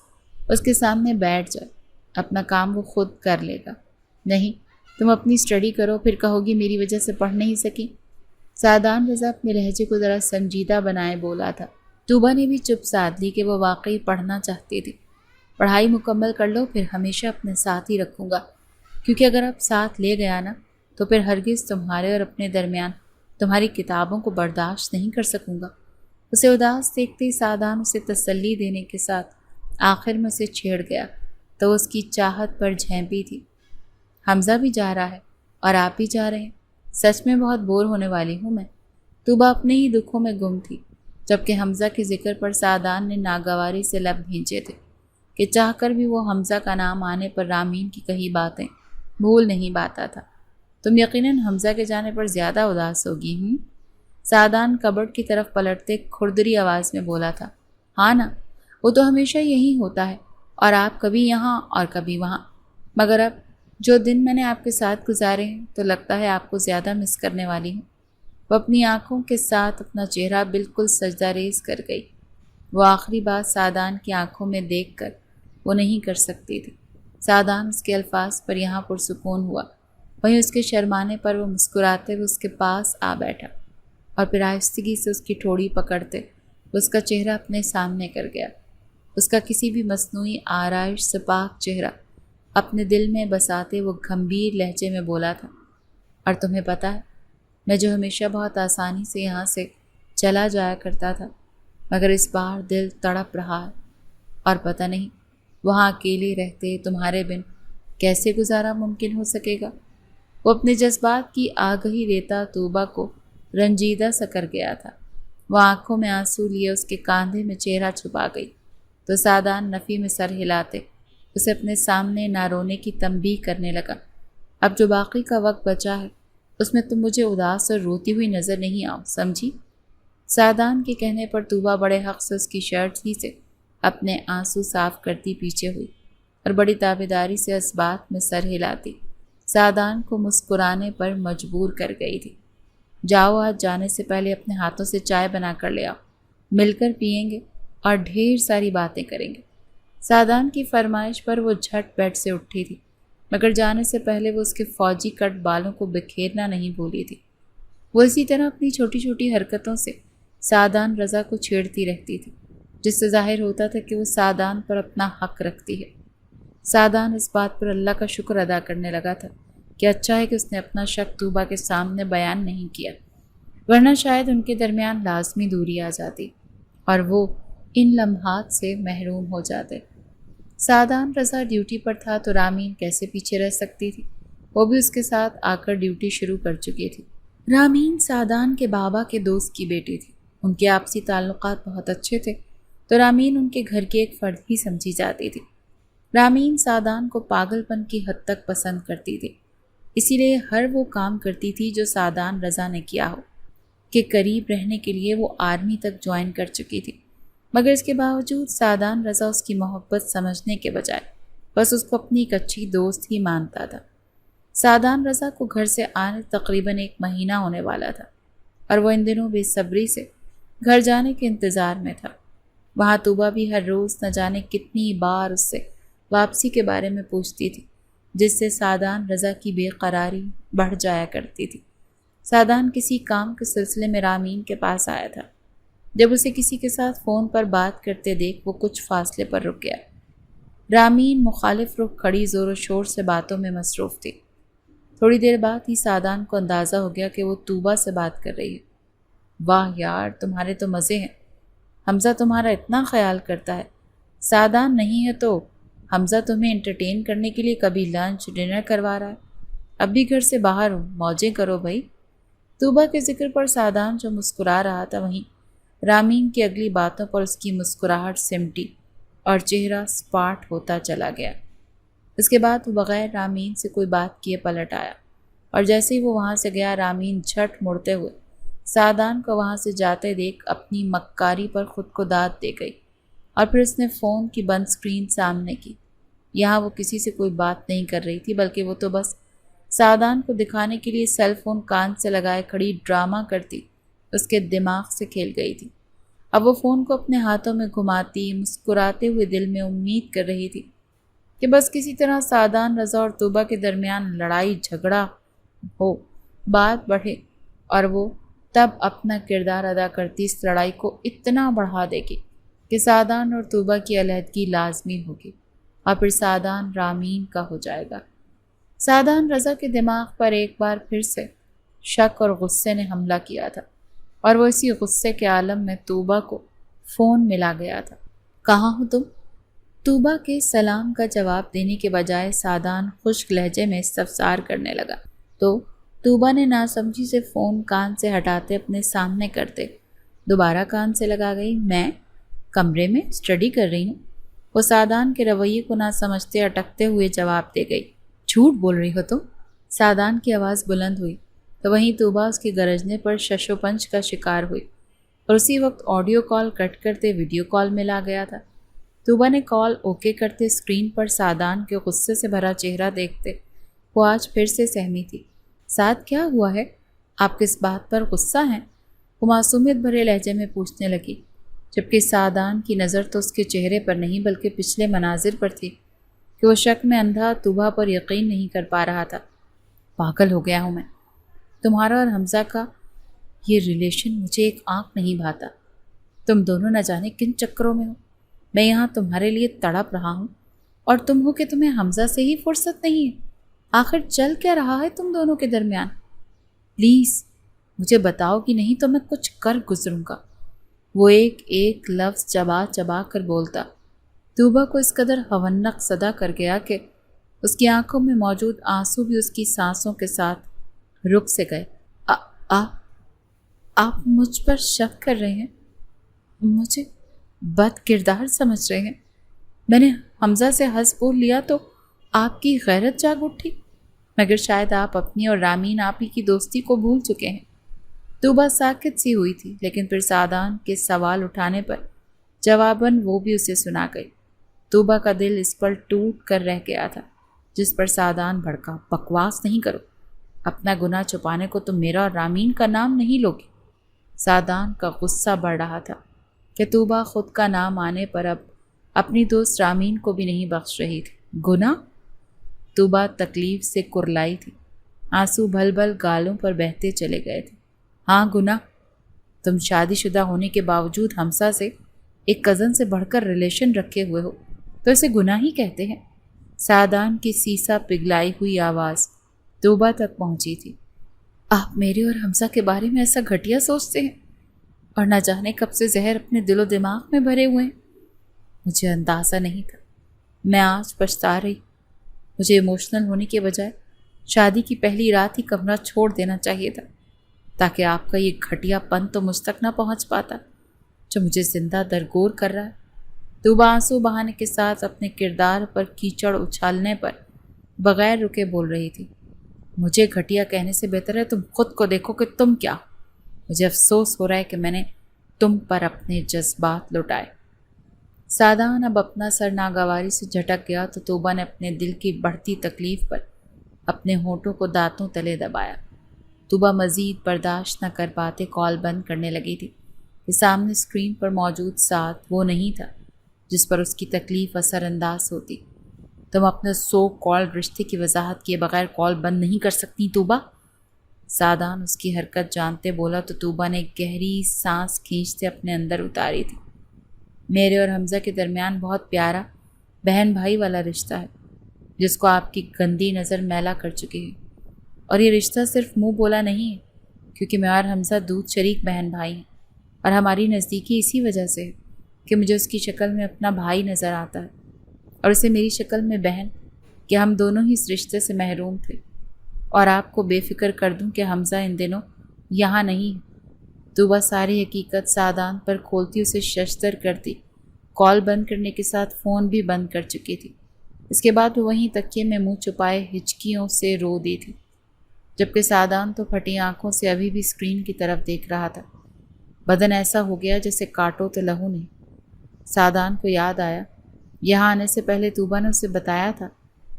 S1: اس کے سامنے بیٹھ جائے، اپنا کام وہ خود کر لے گا۔ نہیں، تم اپنی اسٹڈی کرو، پھر کہو گی میری وجہ سے پڑھ نہیں سکی۔ سعدان رضا اپنے لہجے کو ذرا سنجیدہ بنائے بولا تھا۔ طوبا نے بھی چپ سادھ لی کہ وہ واقعی پڑھنا چاہتی تھی۔ پڑھائی مکمل کر لو، پھر ہمیشہ اپنے ساتھ ہی رکھوں گا، کیونکہ اگر اب ساتھ لے گیا نا تو پھر ہرگز تمہارے اور اپنے درمیان تمہاری کتابوں کو برداشت نہیں کر سکوں گا۔ اسے اداس دیکھتے ہی سعدان اسے تسلی دینے کے ساتھ آخر میں اسے چھیڑ گیا تو اس کی چاہت پر جھینپی تھی۔ حمزہ بھی جا رہا ہے اور آپ بھی جا رہے ہیں، سچ میں بہت بور ہونے والی ہوں میں۔ طوبا اپنے ہی دکھوں میں گم تھی، جبکہ حمزہ کے ذکر پر سعدان نے ناگواری سے لب بھینچے تھے کہ چاہ کر بھی وہ حمزہ کا نام آنے پر رامین کی کہی باتیں بھول نہیں پاتا تھا۔ تم یقیناً حمزہ کے جانے پر زیادہ اداس ہوگی ہوں؟ سعدان کبرڈ کی طرف پلٹتے کھردری آواز میں بولا تھا۔ ہاں نا، وہ تو ہمیشہ یہی ہوتا ہے، اور آپ کبھی یہاں اور کبھی وہاں، مگر اب جو دن میں نے آپ کے ساتھ گزارے ہیں تو لگتا ہے آپ کو زیادہ مس کرنے والی ہوں۔ وہ اپنی آنکھوں کے ساتھ اپنا چہرہ بالکل سجدہ ریز کر گئی۔ وہ آخری بات سعدان کی آنکھوں میں دیکھ کر وہ نہیں کر سکتی تھی۔ سعدان اس کے الفاظ پر یہاں پرسکون ہوا، وہیں اس کے شرمانے پر وہ مسکراتے ہوئے اس کے پاس آ بیٹھا اور پھر آہستگی سے اس کی ٹھوڑی پکڑتے اس کا چہرہ اپنے سامنے کر گیا۔ اس کا کسی بھی مصنوعی آرائش سے پاک چہرہ اپنے دل میں بساتے وہ گھمبیر لہجے میں بولا تھا، اور تمہیں پتہ ہے میں جو ہمیشہ بہت آسانی سے یہاں سے چلا جایا کرتا تھا، مگر اس بار دل تڑپ رہا ہے، اور پتہ نہیں وہاں اکیلے رہتے تمہارے بن کیسے گزارا ممکن ہو سکے گا۔ وہ اپنے جذبات کی آگہی دیتا طوبا کو رنجیدہ سا کر گیا تھا۔ وہ آنکھوں میں آنسو لیے اس کے کاندھے میں چہرہ چھپا گئی تو سعدان نفی میں سر ہلاتے اسے اپنے سامنے نہ رونے کی تنبیہ کرنے لگا۔ اب جو باقی کا وقت بچا ہے اس میں تم مجھے اداس اور روتی ہوئی نظر نہیں آؤ، سمجھی؟ سعدان کے کہنے پر طوبا بڑے حق سے اس کی شرٹ ہی سے اپنے آنسو صاف کرتی پیچھے ہوئی اور بڑی تابیداری سے اس بات میں سر ہلاتی سعدان کو مسکرانے پر مجبور کر گئی تھی۔ جاؤ، آج جانے سے پہلے اپنے ہاتھوں سے چائے بنا کر لے آؤ، مل کر پئیں گے اور ڈھیر ساری باتیں کریں گے۔ سعدان کی فرمائش پر وہ جھٹ بیڈ سے اٹھی تھی، مگر جانے سے پہلے وہ اس کے فوجی کٹ بالوں کو بکھیرنا نہیں بھولی تھی۔ وہ اسی طرح اپنی چھوٹی چھوٹی حرکتوں سے سعدان رضا کو چھیڑتی رہتی تھی، جس سے ظاہر ہوتا تھا کہ وہ سعدان پر اپنا حق رکھتی ہے۔ سعدان اس بات پر اللہ کا شکر ادا کرنے لگا تھا کہ اچھا ہے کہ اس نے اپنا شک طوبا کے سامنے بیان نہیں کیا، ورنہ شاید ان کے درمیان لازمی دوری آ جاتی اور وہ ان لمحات سے محروم ہو جاتے۔ سعدان رضا ڈیوٹی پر تھا تو رامین کیسے پیچھے رہ سکتی تھی؟ وہ بھی اس کے ساتھ آ کر ڈیوٹی شروع کر چکی تھی۔ رامین سعدان کے بابا کے دوست کی بیٹی تھی، ان کے آپسی تعلقات بہت اچھے تھے تو رامین ان کے گھر کی ایک فرد ہی سمجھی جاتی تھی۔ رامین سعدان کو پاگل پن کی حد تک پسند کرتی تھی، اسی لیے ہر وہ کام کرتی تھی جو سعدان رضا نے کیا ہو۔ کہ قریب رہنے کے لیے وہ آرمی تک جوائن کر چکی تھی، مگر اس کے باوجود سعدان رضا اس کی محبت سمجھنے کے بجائے بس اس کو اپنی ایک اچھی دوست ہی مانتا تھا۔ سعدان رضا کو گھر سے آنے تقریباً 1 مہینہ ہونے والا تھا اور وہ ان دنوں بے صبری سے گھر جانے کے انتظار میں تھا۔ وہاں طوبا بھی ہر روز نہ جانے کتنی بار اس سے واپسی کے بارے میں پوچھتی تھی، جس سے سعدان رضا کی بے قراری بڑھ جایا کرتی تھی۔ سعدان کسی کام کے سلسلے میں رامین کے پاس آیا تھا۔ جب اسے کسی کے ساتھ فون پر بات کرتے دیکھ وہ کچھ فاصلے پر رک گیا۔ رامین مخالف رخ کھڑی زور و شور سے باتوں میں مصروف تھی۔ تھوڑی دیر بعد ہی سعدان کو اندازہ ہو گیا کہ وہ طوبا سے بات کر رہی ہے۔ واہ یار، تمہارے تو مزے ہیں، حمزہ تمہارا اتنا خیال کرتا ہے۔ سعدان نہیں ہے تو حمزہ تمہیں انٹرٹین کرنے کے لیے کبھی لنچ ڈنر کروا رہا ہے، اب بھی گھر سے باہر ہو، موجیں کرو بھائی۔ طوبا کے ذکر پر سعدان جو مسکرا رہا تھا، وہیں رامین کی اگلی باتوں پر اس کی مسکراہٹ سمٹی اور چہرہ سپاٹ ہوتا چلا گیا۔ اس کے بعد وہ بغیر رامین سے کوئی بات کیے پلٹ آیا، اور جیسے ہی وہ وہاں سے گیا رامین جھٹ مڑتے ہوئے سعدان کو وہاں سے جاتے دیکھ اپنی مکاری پر خود کو داد دے گئی اور پھر اس نے فون کی بند اسکرین سامنے کی۔ یہاں وہ کسی سے کوئی بات نہیں کر رہی تھی، بلکہ وہ تو بس سعدان کو دکھانے کے لیے سیل فون کان سے لگائے کھڑی ڈرامہ کرتی اس کے دماغ سے کھیل گئی تھی۔ اب وہ فون کو اپنے ہاتھوں میں گھماتی مسکراتے ہوئے دل میں امید کر رہی تھی کہ بس کسی طرح سعدان رضا اور طوبہ کے درمیان لڑائی جھگڑا ہو، بات بڑھے، اور وہ تب اپنا کردار ادا کرتی اس لڑائی کو اتنا بڑھا دے گی کہ سعدان اور طوبہ کی علیحدگی لازمی ہوگی، اور پھر سعدان رامین کا ہو جائے گا۔ سعدان رضا کے دماغ پر ایک بار پھر سے شک اور غصے نے حملہ کیا تھا، اور وہ اسی غصے کے عالم میں طوبہ کو فون ملا گیا تھا۔ کہاں ہو تم؟ طوبہ کے سلام کا جواب دینے کے بجائے سعدان خشک لہجے میں استفسار کرنے لگا، تو طوبہ نے ناسمجھی سے فون کان سے ہٹاتے اپنے سامنے کرتے دوبارہ کان سے لگا گئی۔ میں کمرے میں اسٹڈی کر رہی ہوں، وہ سعدان کے رویے کو نہ سمجھتے اٹکتے ہوئے جواب دے گئی۔ جھوٹ بول رہی ہو تم؟ سعدان کی آواز بلند ہوئی تو وہیں طوبہ اس کے گرجنے پر شش و پنج کا شکار ہوئی، اور اسی وقت آڈیو کال کٹ کرتے ویڈیو کال میں لا گیا تھا۔ طوبہ نے کال اوکے کرتے اسکرین پر سعدان کے غصے سے بھرا چہرہ دیکھتے وہ آج پھر سے سہمی تھی۔ ساتھ کیا ہوا ہے؟ آپ کس بات پر غصہ ہیں؟ وہ معصومیت بھرے لہجے میں پوچھنے لگی، جبکہ سعدان کی نظر تو اس کے چہرے پر نہیں بلکہ پچھلے مناظر پر تھی کہ وہ شک میں اندھا طوبہ پر یقین نہیں کر پا رہا تھا۔ پاگل ہو گیا ہوں میں، تمہارا اور حمزہ کا یہ ریلیشن مجھے ایک آنکھ نہیں بھاتا۔ تم دونوں نہ جانے کن چکروں میں ہو۔ میں یہاں تمہارے لیے تڑپ رہا ہوں اور تم ہو کہ تمہیں حمزہ سے ہی فرصت نہیں ہے۔ آخر چل کیا رہا ہے تم دونوں کے درمیان؟ پلیز مجھے بتاؤ کہ نہیں تو میں کچھ کر گزروں گا۔ وہ ایک ایک لفظ چبا چبا کر بولتا طوبہ کو اس قدر ہونق صدا کر گیا کہ اس کی آنکھوں میں موجود آنسو بھی اس کی سانسوں کے ساتھ رک سے گئے۔ آپ مجھ پر شک کر رہے ہیں؟ مجھے بد کردار سمجھ رہے ہیں؟ میں نے حمزہ سے ہنس بول لیا تو آپ کی غیرت جاگ اٹھی، مگر شاید آپ اپنی اور رامین آپی کی دوستی کو بھول چکے ہیں۔ طوبہ ساکت سی ہوئی تھی، لیکن پھر سعدان کے سوال اٹھانے پر جواباً وہ بھی اسے سنا گئی۔ طوبہ کا دل اس پر ٹوٹ کر رہ گیا تھا، جس پر سعدان بھڑکا۔ بکواس نہیں کرو، اپنا گناہ چھپانے کو تم میرا اور رامین کا نام نہیں لوگے۔ سعدان کا غصہ بڑھ رہا تھا کہ طوبہ خود کا نام آنے پر اب اپنی دوست رامین کو بھی نہیں بخش رہی تھی۔ گناہ؟ طوبہ تکلیف سے کرلائی تھی، آنسو بھل بھل گالوں پر بہتے چلے گئے تھے۔ ہاں گناہ، تم شادی شدہ ہونے کے باوجود حمزہ سے ایک کزن سے بڑھ کر ریلیشن رکھے ہوئے ہو تو اسے گناہ ہی کہتے ہیں۔ سعدان کی سیسا پگھلائی ہوئی آواز طوبہ تک پہنچی تھی۔ آپ میرے اور حمزہ کے بارے میں ایسا گھٹیا سوچتے ہیں اور نہ جانے کب سے زہر اپنے دل و دماغ میں بھرے ہوئے ہیں۔ مجھے اندازہ نہیں تھا، میں آج پچھتا رہی۔ مجھے ایموشنل ہونے کے بجائے شادی کی پہلی رات ہی کمرہ چھوڑ دینا چاہیے تھا، تاکہ آپ کا یہ گھٹیا پن تو مجھ تک نہ پہنچ پاتا جو مجھے زندہ درگور کر رہا ہے۔ طوبہ آنسو بہانے کے ساتھ اپنے کردار پر کیچڑ اچھالنے پر بغیر رکے بول رہی تھی۔ مجھے گھٹیا کہنے سے بہتر ہے تم خود کو دیکھو کہ تم کیا ہو۔ مجھے افسوس ہو رہا ہے کہ میں نے تم پر اپنے جذبات لٹائے۔ سعدان اب اپنا سر ناگواری سے جھٹک گیا تو طوبہ نے اپنے دل کی بڑھتی تکلیف پر اپنے ہونٹوں کو دانتوں تلے دبایا۔ طوبہ مزید برداشت نہ کر پاتے کال بند کرنے لگی تھی کہ سامنے اسکرین پر موجود ساتھ وہ نہیں تھا جس پر اس کی تکلیف اثر انداز ہوتی۔ تم اپنے سو کال رشتے کی وضاحت کیے بغیر کال بند نہیں کر سکتی طوبہ۔ سعدان اس کی حرکت جانتے بولا تو طوبہ نے گہری سانس کھینچتے اپنے اندر اتاری تھی۔ میرے اور حمزہ کے درمیان بہت پیارا بہن بھائی والا رشتہ ہے، جس کو آپ کی گندی نظر میلا کر چکی ہے، اور یہ رشتہ صرف منہ بولا نہیں ہے، کیونکہ میں اور حمزہ دودھ شریک بہن بھائی ہیں، اور ہماری نزدیکی اسی وجہ سے ہے کہ مجھے اس کی شکل میں اپنا بھائی نظر آتا ہے اور اسے میری شکل میں بہن، کہ ہم دونوں ہی اس رشتے سے محروم تھے۔ اور آپ کو بے فکر کر دوں کہ حمزہ ان دنوں یہاں نہیں ہے۔ طوبہ ساری حقیقت سعدان پر کھولتی اسے ششدر کرتی کال بند کرنے کے ساتھ فون بھی بند کر چکی تھی۔ اس کے بعد وہ وہیں تکیے میں منہ چھپائے ہچکیوں سے رو دی تھی، جبکہ سعدان تو پھٹی آنکھوں سے ابھی بھی اسکرین کی طرف دیکھ رہا تھا۔ بدن ایسا ہو گیا جیسے کاٹو تو لہو نہیں۔ سعدان کو یاد آیا یہاں آنے سے پہلے طوبہ نے اسے بتایا تھا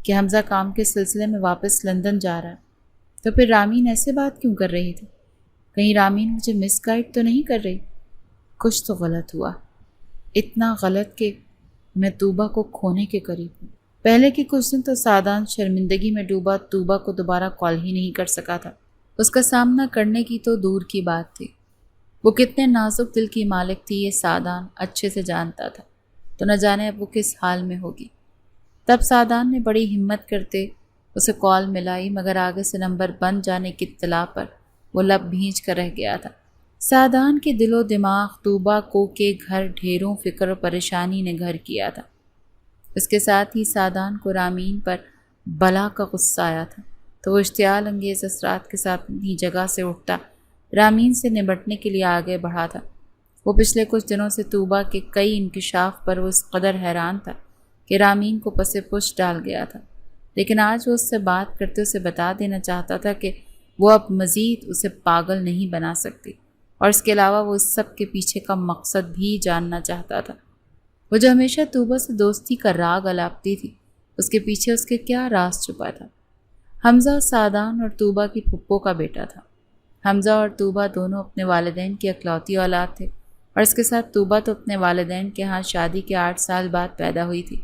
S1: کہ حمزہ کام کے سلسلے میں واپس لندن جا رہا ہے، تو پھر رامین ایسے بات کیوں کر رہی تھی؟ کہیں رامین مجھے مس گائیڈ تو نہیں کر رہی؟ کچھ تو غلط ہوا، اتنا غلط کہ میں طوبہ کو کھونے کے قریب ہوں۔ پہلے کے کچھ دن تو سعدان شرمندگی میں ڈوبا طوبہ کو دوبارہ کال ہی نہیں کر سکا تھا۔ اس کا سامنا کرنے کی تو دور کی بات تھی، وہ کتنے نازک دل کی مالک تھی یہ سعدان اچھے سے جانتا تھا، تو نہ جانے اب وہ کس حال میں ہوگی۔ تب سعدان نے بڑی ہمت کرتے اسے کال ملائی، مگر آگے سے نمبر بند جانے کی اطلاع پر وہ لب بھینچ کر رہ گیا تھا۔ سعدان کے دل و دماغ طوبہ کو کے گھر ڈھیروں فکر و پریشانی نے گھر کیا تھا۔ اس کے ساتھ ہی سعدان کو رامین پر بلا کا غصہ آیا تھا، تو وہ اشتعال انگیز اثرات کے ساتھ اپنی جگہ سے اٹھتا رامین سے نمٹنے کے لیے آگے بڑھا تھا۔ وہ پچھلے کچھ دنوں سے طوبہ کے کئی انکشاف پر وہ اس قدر حیران تھا کہ رامین کو پس پش ڈال گیا تھا، لیکن آج وہ اس سے بات کرتے اسے بتا دینا چاہتا تھا کہ وہ اب مزید اسے پاگل نہیں بنا سکتی، اور اس کے علاوہ وہ اس سب کے پیچھے کا مقصد بھی جاننا چاہتا تھا۔ وہ جو ہمیشہ طوبہ سے دوستی کا راگ الاپتی تھی، اس کے پیچھے اس کے کیا راز چھپا تھا؟ حمزہ سعدان اور طوبہ کی پھپھو کا بیٹا تھا۔ حمزہ اور طوبہ دونوں اپنے والدین کی اکلوتی اولاد تھے، اور اس کے ساتھ طوبہ تو اپنے والدین کے ہاں شادی کے 8 سال بعد پیدا ہوئی تھی،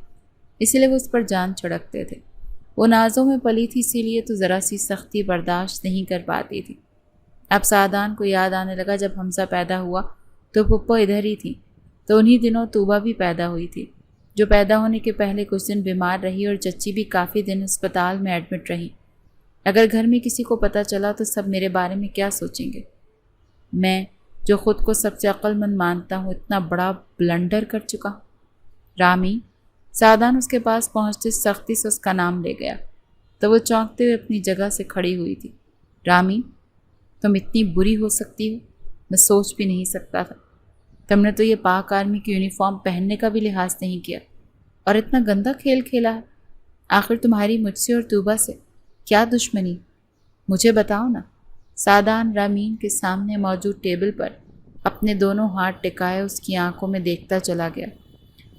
S1: اسی لیے وہ اس پر جان چھڑکتے تھے۔ وہ نازوں میں پلی تھی، اسی لیے تو ذرا سی سختی برداشت نہیں کر پاتی تھی۔ اب سعدان کو یاد آنے لگا جب حمزہ پیدا ہوا تو پھپھو ادھر ہی تھی، تو انہی دنوں طوبہ بھی پیدا ہوئی تھی، جو پیدا ہونے کے پہلے کچھ دن بیمار رہی، اور چچی بھی کافی دن اسپتال میں ایڈمٹ رہی۔ اگر گھر میں کسی کو پتہ چلا تو سب میرے بارے میں کیا سوچیں گے؟ میں جو خود کو سب سے عقل مند مانتا ہوں اتنا بڑا بلنڈر کر چکا ہوں۔ رامی، سعدان اس کے پاس پہنچتے سختی سے اس کا نام لے گیا، تو وہ چونکتے ہوئے اپنی جگہ سے کھڑی ہوئی تھی۔ رامی، تم اتنی بری ہو سکتی ہو، میں سوچ بھی نہیں سکتا تھا۔ تم نے تو یہ پاک آرمی کی یونیفارم پہننے کا بھی لحاظ نہیں کیا، اور اتنا گندا کھیل کھیلا ہے۔ آخر تمہاری مجھ سے اور طوبہ سے کیا دشمنی؟ مجھے بتاؤ نا۔ سعدان رامین کے سامنے موجود ٹیبل پر اپنے دونوں ہاتھ ٹکائے اس کی آنکھوں میں دیکھتا چلا گیا۔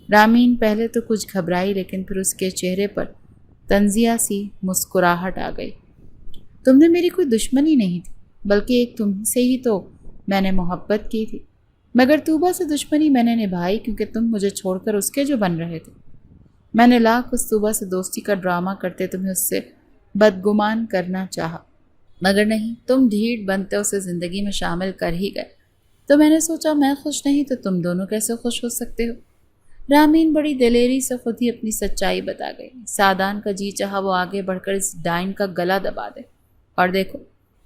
S1: رامین پہلے تو کچھ گھبرائی، لیکن پھر اس کے چہرے پر تنزیہ سی مسکراہٹ آ گئی۔ تم نے میری کوئی دشمنی نہیں تھی، بلکہ ایک تم سے ہی تو میں نے محبت کی تھی، مگر طوبہ سے دشمنی میں نے نبھائی کیونکہ تم مجھے چھوڑ کر اس کے جو بن رہے تھے۔ میں نے لاکھ اس طوبہ سے دوستی کا ڈرامہ کرتے تمہیں اس سے بدگمان کرنا چاہا، مگر نہیں، تم ڈھیٹ بنتے اسے زندگی میں شامل کر ہی گئے۔ تو میں نے سوچا میں خوش نہیں تو تم دونوں کیسے خوش ہو سکتے ہو؟ رامین بڑی دلیری سے خود ہی اپنی سچائی بتا گئی۔ سعدان کا جی چاہا وہ آگے بڑھ کر اس ڈائن کا گلا دبا دے، اور دیکھو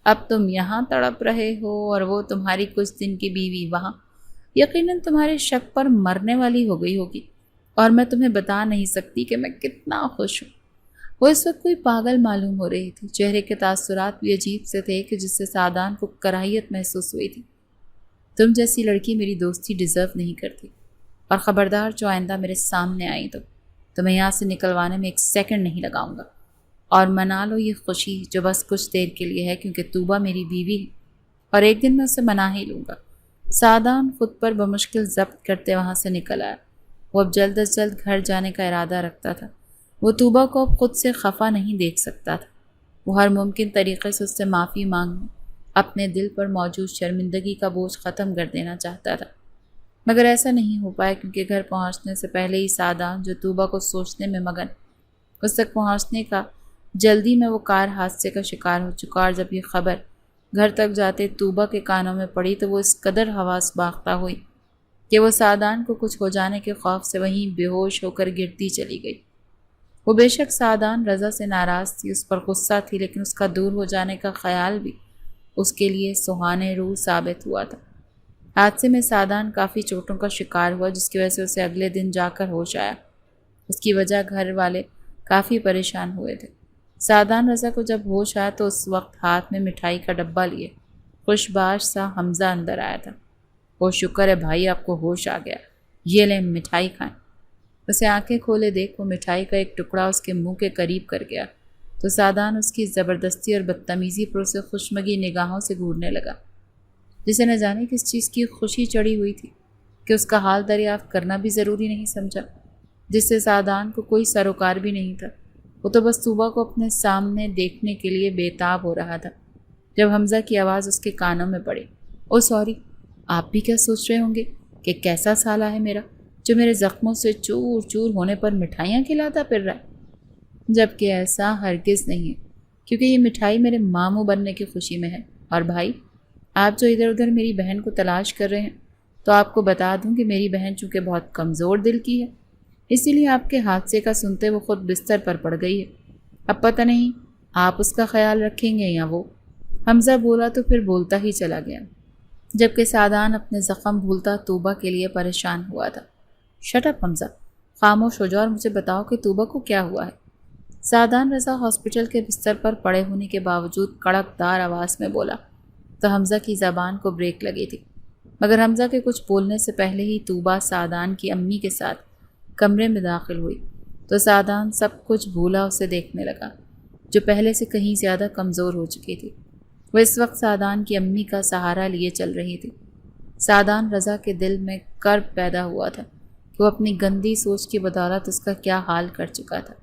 S1: اب تم یہاں تڑپ رہے ہو اور وہ تمہاری کچھ دن کی بیوی وہاں، یقیناً تمہارے شک پر مرنے والی ہو گئی ہوگی، اور میں تمہیں بتا نہیں سکتی کہ میں کتنا خوش ہوں۔ وہ اس وقت کوئی پاگل معلوم ہو رہی تھی، چہرے کے تاثرات بھی عجیب سے تھے کہ جس سے سعدان کو کراہیت محسوس ہوئی تھی۔ تم جیسی لڑکی میری دوستی ڈیزرو نہیں کرتی، اور خبردار جو آئندہ میرے سامنے آئی تو میں یہاں سے نکلوانے میں 1 سیکنڈ نہیں لگاؤں گا، اور منا لو یہ خوشی جو بس کچھ دیر کے لیے ہے، کیونکہ طوبہ میری بیوی ہے اور ایک دن میں اسے منا ہی لوں گا۔ سعدان خود پر بمشکل ضبط کرتے وہاں سے نکل آیا۔ وہ اب جلد از جلد گھر جانے کا ارادہ رکھتا تھا۔ وہ طوبہ کو اب خود سے خفا نہیں دیکھ سکتا تھا۔ وہ ہر ممکن طریقے سے اس سے معافی مانگنے، اپنے دل پر موجود شرمندگی کا بوجھ ختم کر دینا چاہتا تھا، مگر ایسا نہیں ہو پایا کیونکہ گھر پہنچنے سے پہلے ہی سعدان جو طوبہ کو سوچنے میں مگن، اس تک پہنچنے کا جلدی میں وہ کار حادثے کا شکار ہو چکا، اور جب یہ خبر گھر تک جاتے طوبہ کے کانوں میں پڑی تو وہ اس قدر حواس باختہ ہوئی کہ وہ سعدان کو کچھ ہو جانے کے خوف سے وہیں بے ہوش ہو کر گرتی چلی گئی۔ وہ بے شک سعدان رضا سے ناراض تھی، اس پر غصہ تھی، لیکن اس کا دور ہو جانے کا خیال بھی اس کے لیے سہانے روح ثابت ہوا تھا۔ حادثے میں سعدان کافی چوٹوں کا شکار ہوا، جس کی وجہ سے اسے اگلے دن جا کر ہوش آیا۔ اس کی وجہ گھر والے کافی پریشان ہوئے تھے۔ سعدان رضا کو جب ہوش آیا تو اس وقت ہاتھ میں مٹھائی کا ڈبہ لیے خوش باش سا حمزہ اندر آیا تھا۔ وہ شکر ہے بھائی آپ کو ہوش آ گیا، یہ لیں مٹھائی کھائیں۔ اسے آنکھیں کھولے دیکھ وہ مٹھائی کا ایک ٹکڑا اس کے منہ کے قریب کر گیا تو سعدان اس کی زبردستی اور بدتمیزی پر اسے خوشمگی نگاہوں سے گھورنے لگا، جسے نہ جانے کس چیز کی خوشی چڑھی ہوئی تھی کہ اس کا حال دریافت کرنا بھی ضروری نہیں سمجھا، جس سے سعدان کو کوئی سروکار بھی نہیں تھا۔ وہ تو بس طوبیٰ کو اپنے سامنے دیکھنے کے لیے بےتاب ہو رہا تھا جب حمزہ کی آواز اس کے کانوں میں پڑی۔ او سوری، آپ بھی کیا سوچ رہے ہوں گے کہ کیسا سالہ ہے میرا جو میرے زخموں سے چور چور ہونے پر مٹھائیاں کھلاتا پھر رہا ہے، جبکہ ایسا ہرگز نہیں ہے، کیونکہ یہ مٹھائی میرے ماموں بننے کی خوشی میں ہے۔ اور بھائی، آپ جو ادھر ادھر میری بہن کو تلاش کر رہے ہیں، تو آپ کو بتا دوں کہ میری بہن چونکہ بہت کمزور دل کی ہے، اسی لیے آپ کے حادثے کا سنتے وہ خود بستر پر پڑ گئی ہے۔ اب پتہ نہیں آپ اس کا خیال رکھیں گے یا وہ۔ حمزہ بولا تو پھر بولتا ہی چلا گیا، جبکہ سعدان اپنے زخم بھولتا طوبیٰ کے لیے پریشان ہوا تھا۔ شٹ اپ حمزہ، خاموش ہو جاؤ اور مجھے بتاؤ کہ طوبیٰ کو کیا ہوا ہے۔ سعدان رضا ہاسپٹل کے بستر پر پڑے ہونے کے باوجود کڑک دار آواز میں بولا تو حمزہ کی زبان کو بریک لگی تھی، مگر حمزہ کے کچھ بولنے سے پہلے ہی طوبیٰ سعدان کی امی کے ساتھ کمرے میں داخل ہوئی تو سعدان سب کچھ بھولا اسے دیکھنے لگا، جو پہلے سے کہیں زیادہ کمزور ہو چکی تھی۔ وہ اس وقت سعدان کی امی کا سہارا لیے چل رہی تھی۔ سعدان رضا کے دل میں کرب پیدا ہوا تھا کہ وہ اپنی گندی سوچ کی بدولت اس کا کیا حال کر چکا تھا۔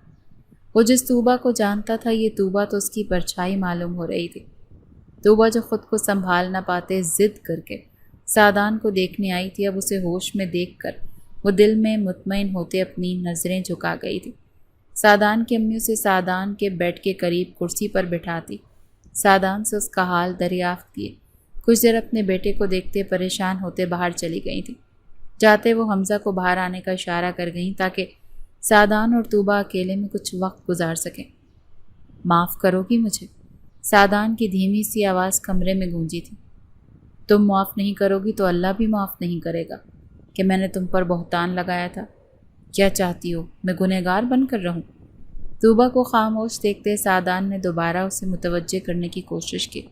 S1: وہ جس طوبیٰ کو جانتا تھا، یہ طوبیٰ تو اس کی پرچھائی معلوم ہو رہی تھی۔ طوبیٰ جو خود کو سنبھال نہ پاتے ضد کر کے سعدان کو دیکھنے آئی تھی، اب اسے ہوش میں دیکھ کر وہ دل میں مطمئن ہوتے اپنی نظریں جھکا گئی تھی۔ سعدان کی امی اسے سعدان کے بیڈ کے قریب کرسی پر بٹھاتی سعدان سے اس کا حال دریافت کیے کچھ دیر اپنے بیٹے کو دیکھتے پریشان ہوتے باہر چلی گئی تھیں۔ جاتے وہ حمزہ کو باہر آنے کا اشارہ کر گئیں تاکہ سعدان اور طوبیٰ اکیلے میں کچھ وقت گزار سکیں۔ معاف کرو گی مجھے؟ سعدان کی دھیمی سی آواز کمرے میں گونجی تھی۔ تم معاف نہیں کرو گی تو اللہ بھی معاف نہیں کرے گا کہ میں نے تم پر بہتان لگایا تھا۔ کیا چاہتی ہو میں گنہگار بن کر رہوں؟ طوبیٰ کو خاموش دیکھتے سعدان نے دوبارہ اسے متوجہ کرنے کی کوشش کی،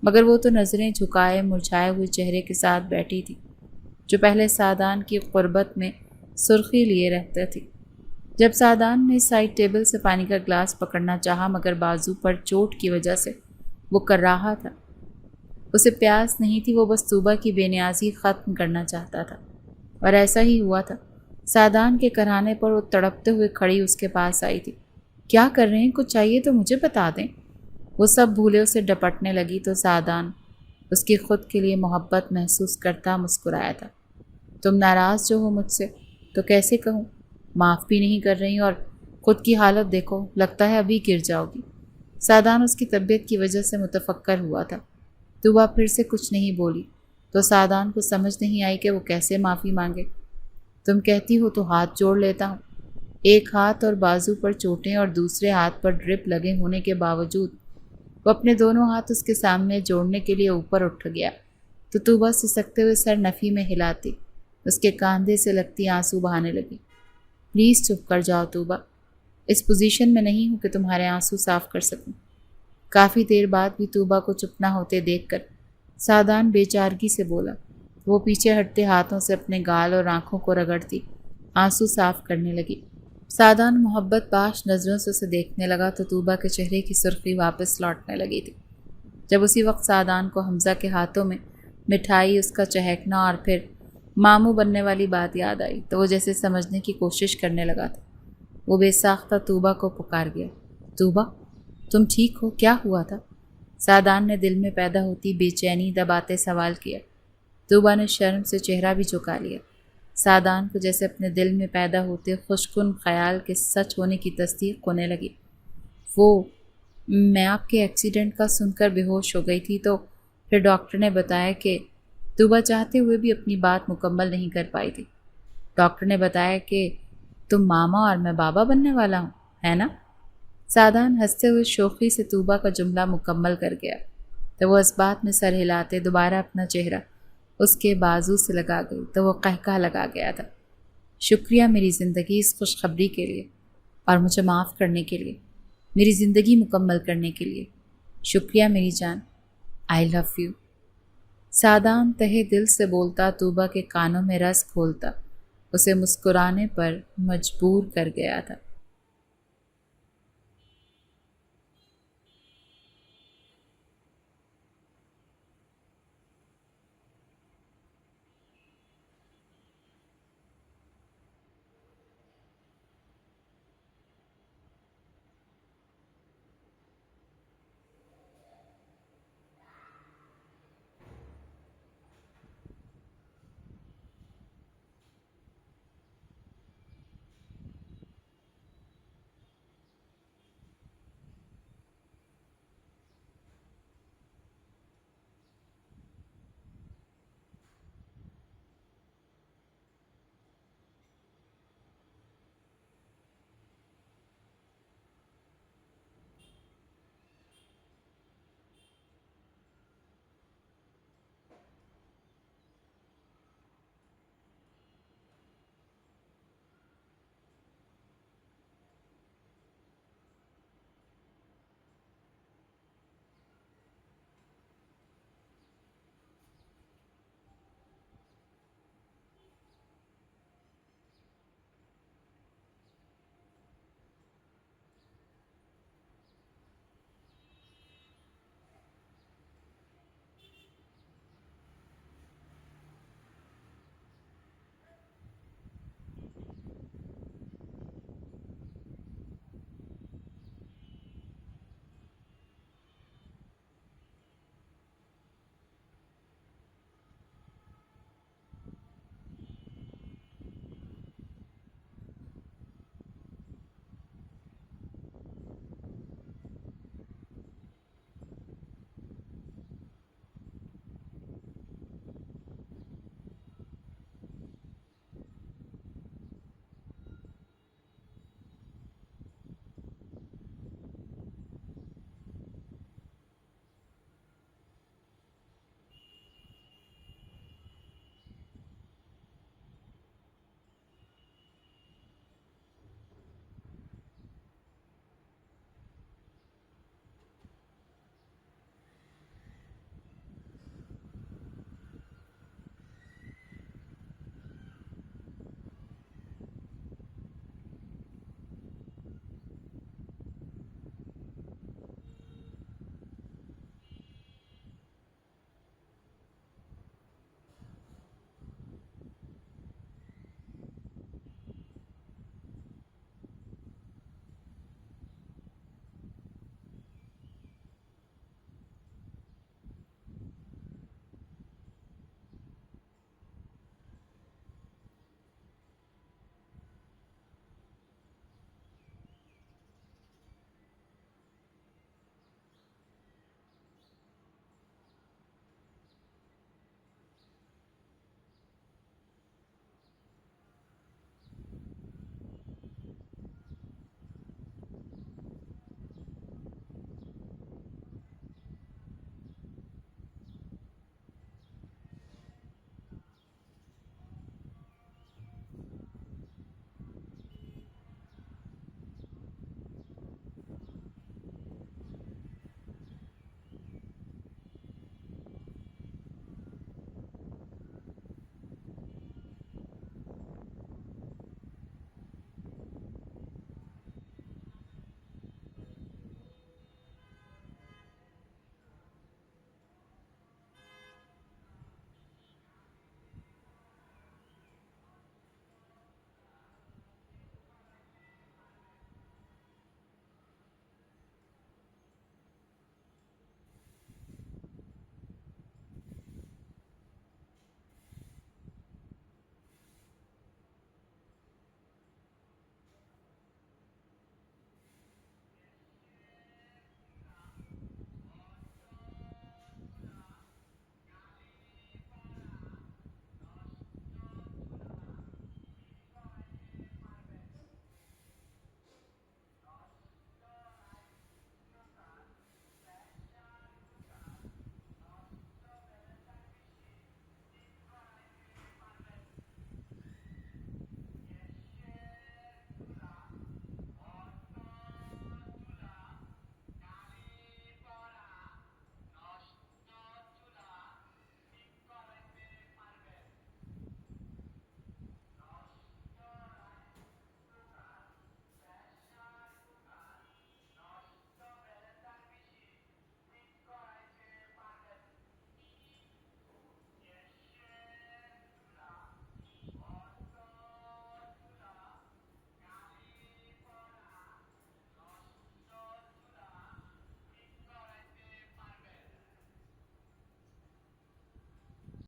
S1: مگر وہ تو نظریں جھکائے مرجھائے ہوئے چہرے کے ساتھ بیٹھی تھی، جو پہلے سعدان کی قربت میں سرخی لیے رہتے تھی۔ جب سعدان نے سائڈ ٹیبل سے پانی کا گلاس پکڑنا چاہا، مگر بازو پر چوٹ کی وجہ سے وہ کر رہا تھا۔ اسے پیاس نہیں تھی، وہ بس طوبیٰ کی بے نیازی ختم کرنا چاہتا تھا، اور ایسا ہی ہوا تھا۔ سعدان کے کرانے پر وہ تڑپتے ہوئے کھڑی اس کے پاس آئی تھی۔ کیا کر رہے ہیں؟ کچھ چاہیے تو مجھے بتا دیں۔ وہ سب بھولے اسے ڈپٹنے لگی تو سعدان اس کی خود کے لیے محبت محسوس کرتا مسکرایا تھا۔ تم ناراض جو ہو مجھ سے تو کیسے کہوں، معاف بھی نہیں کر رہی اور خود کی حالت دیکھو، لگتا ہے ابھی گر جاؤ گی۔ سعدان اس کی طبیعت کی وجہ سے متفکر ہوا تھا۔ طوبیٰ پھر سے کچھ نہیں بولی تو سعدان کو سمجھ نہیں آئی کہ وہ کیسے معافی مانگے۔ تم کہتی ہو تو ہاتھ جوڑ لیتا ہوں۔ ایک ہاتھ اور بازو پر چوٹیں اور دوسرے ہاتھ پر ڈرپ لگے ہونے کے باوجود وہ اپنے دونوں ہاتھ اس کے سامنے جوڑنے کے لیے اوپر اٹھ گیا تو طوبیٰ سسکتے ہوئے سر نفی میں ہلاتی اس کے کاندھے سے لگتی آنسو بہانے لگی۔ پلیز چپ کر جاؤ طوبیٰ، اس پوزیشن میں نہیں ہوں کہ تمہارے آنسو صاف کر سکوں۔ کافی دیر بعد بھی طوبیٰ کو چپ نہ ہوتے دیکھ کر سعدان بے چارگی سے بولا۔ وہ پیچھے ہٹتے ہاتھوں سے اپنے گال اور آنکھوں کو رگڑتی آنسو صاف کرنے لگی۔ سعدان محبت باش نظروں سے اسے دیکھنے لگا تو طوبیٰ کے چہرے کی سرخی واپس لوٹنے لگی تھی۔ جب اسی وقت سعدان کو حمزہ کے ہاتھوں میں مٹھائی، اس کا چہکنا اور پھر ماموں بننے والی بات یاد آئی تو وہ جیسے سمجھنے کی کوشش کرنے لگا تھا۔ وہ بے ساختہ طوبیٰ کو پکار گیا۔ طوبیٰ، تم ٹھیک ہو؟ کیا ہوا تھا؟ سعدان نے دل میں پیدا ہوتی بے چینی دباتے سوال کیا۔ طوبیٰ نے شرم سے چہرہ بھی جھکا لیا۔ سعدان کو جیسے اپنے دل میں پیدا ہوتے خوشکن خیال کے سچ ہونے کی تصدیق ہونے لگی۔ میں آپ کے ایکسیڈنٹ کا سن کر بے ہوش ہو گئی تھی، تو پھر ڈاکٹر نے بتایا کہ طوبیٰ چاہتے ہوئے بھی اپنی بات مکمل نہیں کر پائی تھی۔ ڈاکٹر نے بتایا کہ تم ماما اور میں بابا بننے والا ہوں، ہے نا؟ سعدان ہنستے ہوئے شوخی سے طوبیٰ کا جملہ مکمل کر گیا تو وہ اس بات میں سر ہلاتے دوبارہ اپنا چہرہ اس کے بازو سے لگا گئی تو وہ قہقہ لگا گیا تھا۔ شکریہ میری زندگی اس خوشخبری کے لیے اور مجھے معاف کرنے کے لیے، میری زندگی مکمل کرنے کے لیے۔ شکریہ میری جان، آئی لو یو۔ سعدان تہہ دل سے بولتا طوبیٰ کے کانوں میں رس کھولتا اسے مسکرانے پر مجبور کر گیا تھا۔